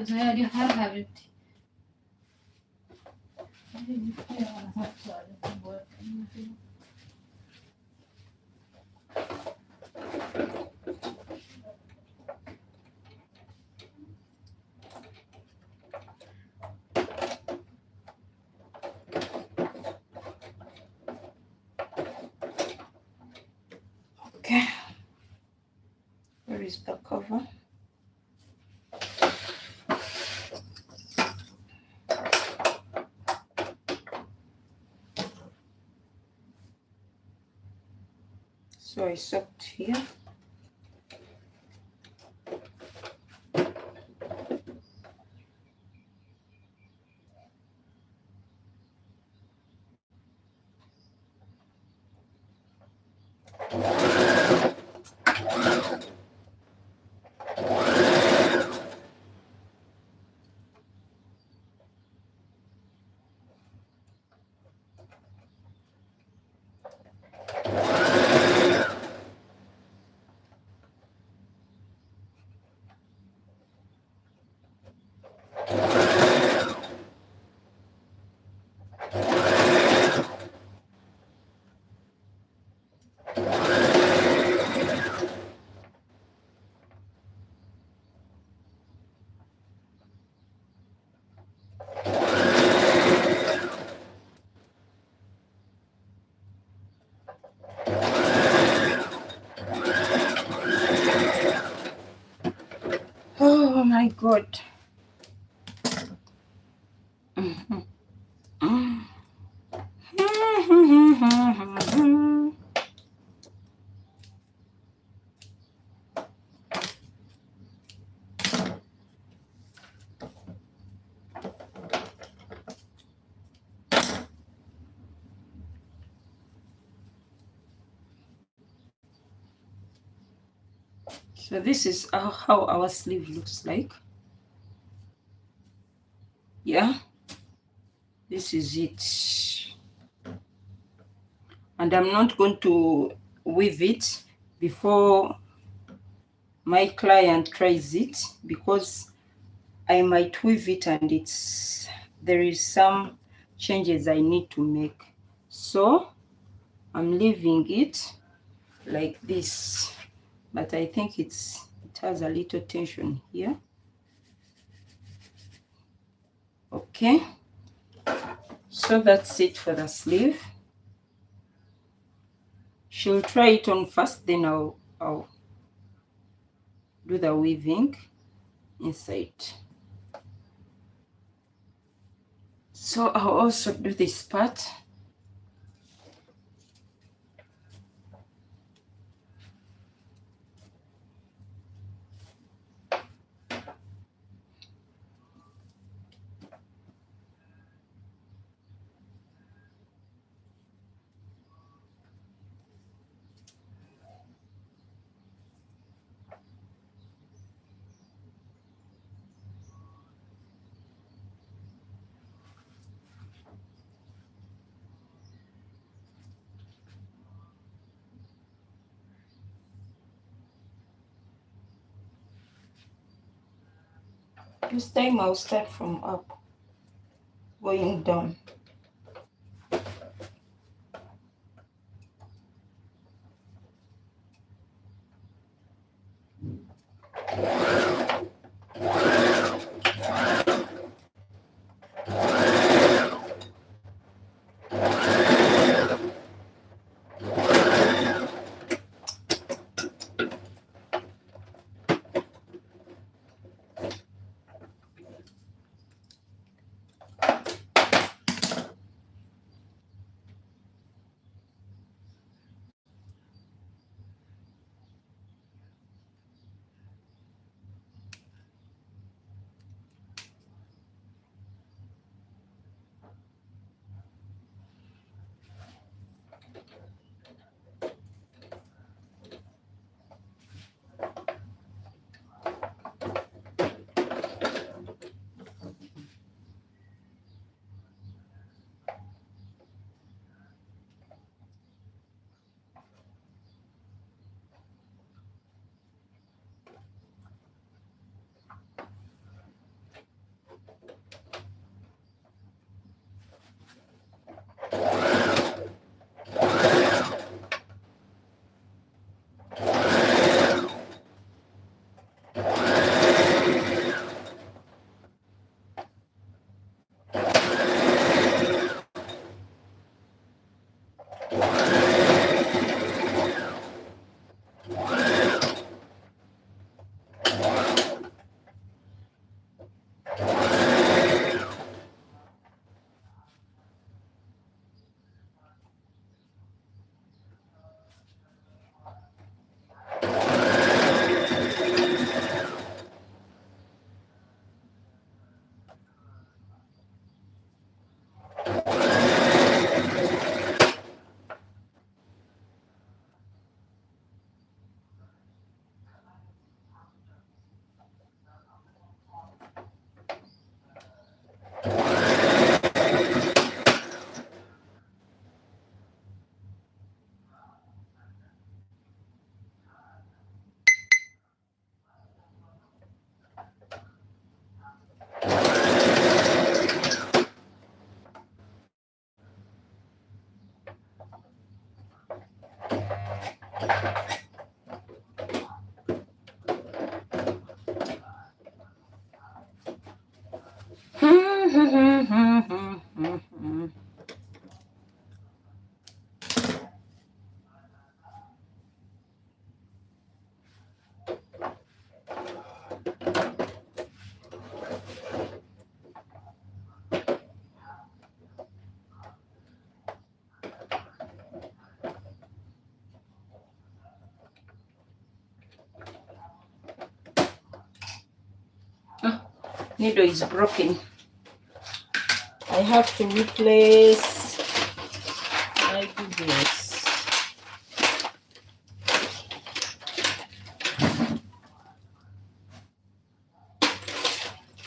زهادي حر حبيبتي. Okay, where is the cover? So I soaked here. Oh my God. So this is how our sleeve looks like. Yeah, this is it. And I'm not going to weave it before my client tries it, because I might weave it and there is some changes I need to make. So I'm leaving it like this, but I think it has a little tension here. Okay, so that's it for the sleeve. She'll try it on first, then I'll do the weaving inside. So I'll also do this part. This time I'll start from up, going down. Needle is broken. I have to replace. My goodness.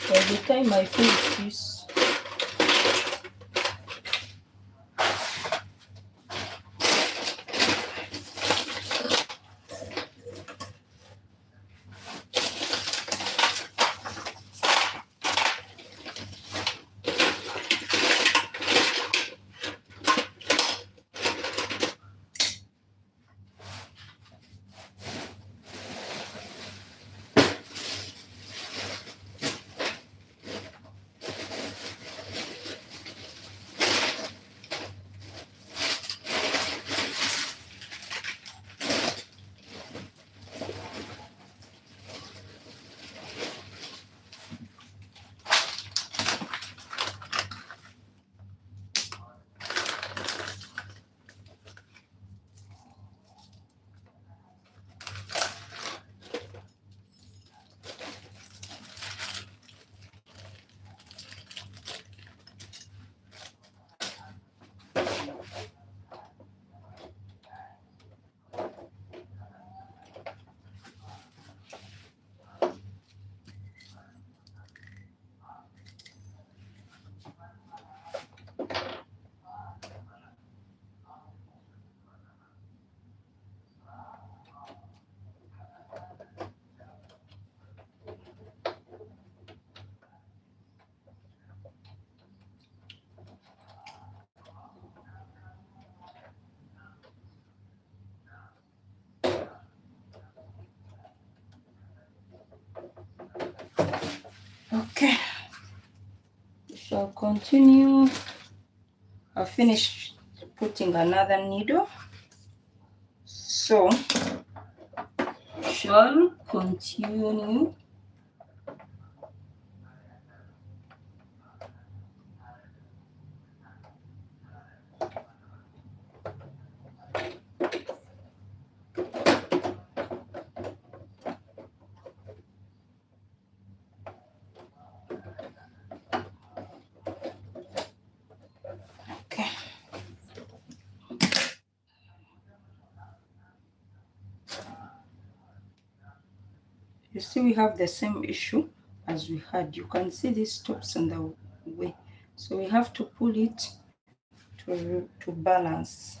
By the time I finish this, okay, we shall continue. I've finished putting another needle, so shall continue. Okay. You see, we have the same issue as we had. You can see these stops on the way, so we have to pull it to balance.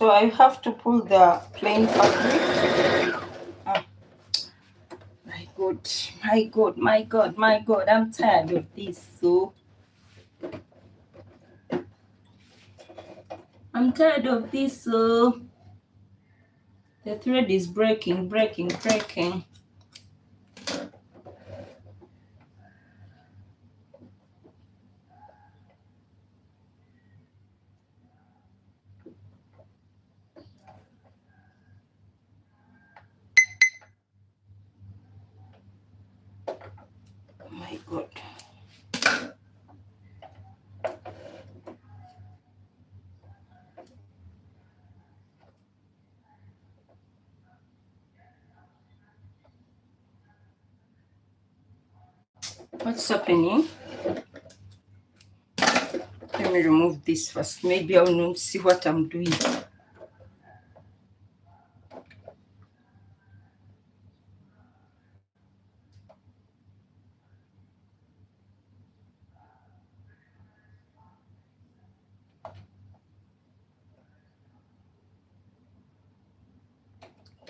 So I have to pull the plain fabric. Oh, my God, my God, my God, my God, I'm tired of this. So I'm tired of this. So the thread is breaking, breaking, breaking. Oh my God. What's happening? Let me remove this first. Maybe I'll not see what I'm doing.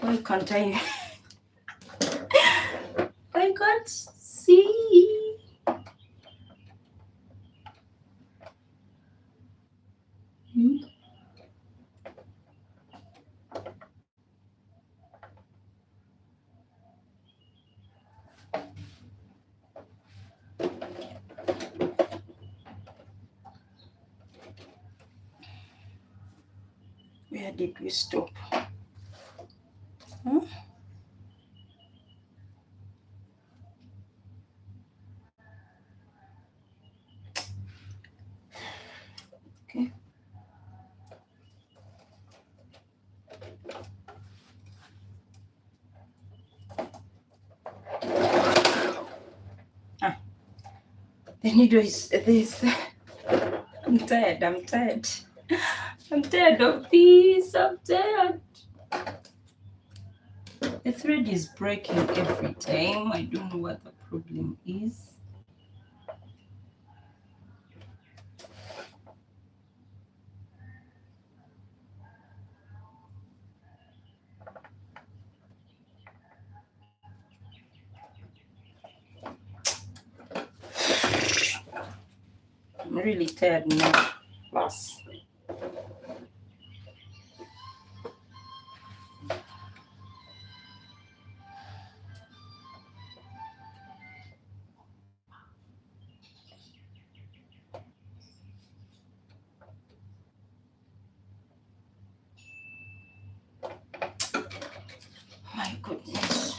Why can't I? I can't see. Where did we stop? Huh? Okay. The needle is this. I'm tired. I'm tired. I'm tired of this. I'm tired. The thread is breaking every time. I don't know what the problem is. I'm really tired now. Plus. My goodness.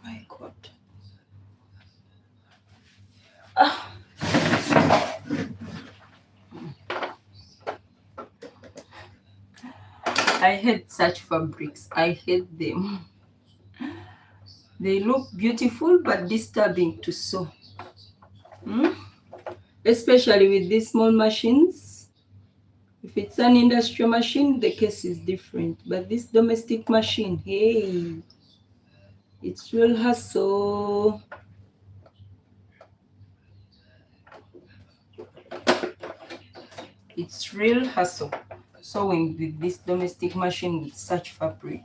My God. Ah. I hate such fabrics. I hate them. They look beautiful but disturbing to sew. Especially with these small machines. If it's an industrial machine, the case is different. But this domestic machine, hey, it's real hustle. It's real hustle sewing with this domestic machine with such fabric.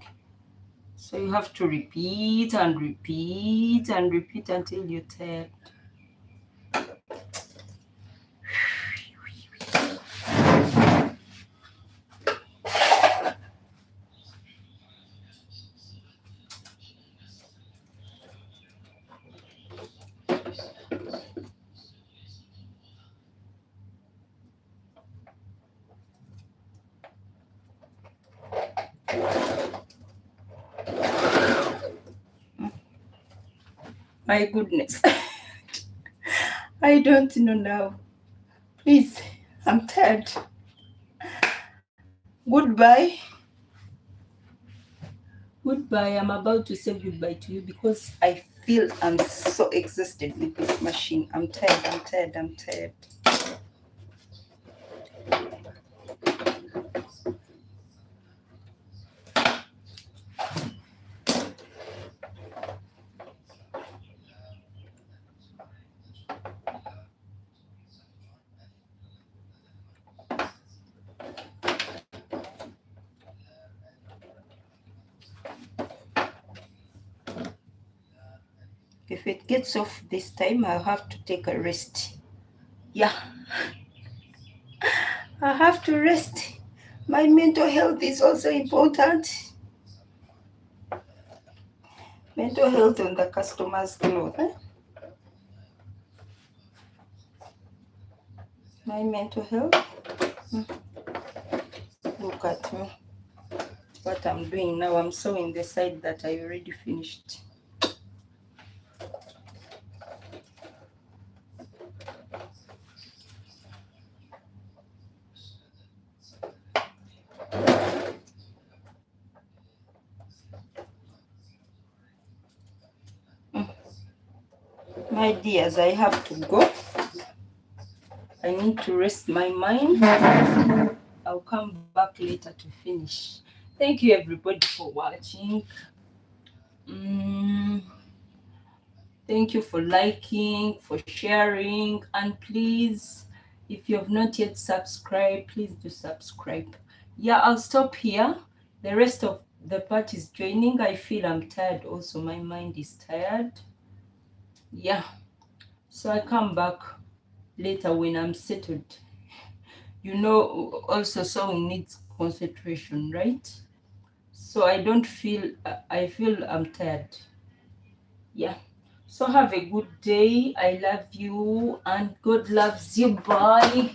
So you have to repeat and repeat and repeat until you're tired. My goodness. I don't know now. Please, I'm tired. Goodbye. Goodbye. I'm about to say goodbye to you because I feel I'm so exhausted with this machine. I'm tired. If it gets off this time, I'll have to take a rest. Yeah, I have to rest. My mental health is also important. Mental health on the customer's clothes. My mental health. Look at me. What I'm doing now, I'm sewing the side that I already finished. My dears, I have to go. I need to rest my mind. I'll come back later to finish. Thank you everybody for watching. Thank you for liking, for sharing, and please, if you have not yet subscribed, please do subscribe. Yeah, I'll stop here. The rest of the part is joining. I feel I'm tired also. My mind is tired. Yeah, so I come back later when I'm settled. You know, also sewing needs concentration, right? So I don't feel, I feel I'm tired. Yeah. So have a good day. I love you and God loves you. Bye.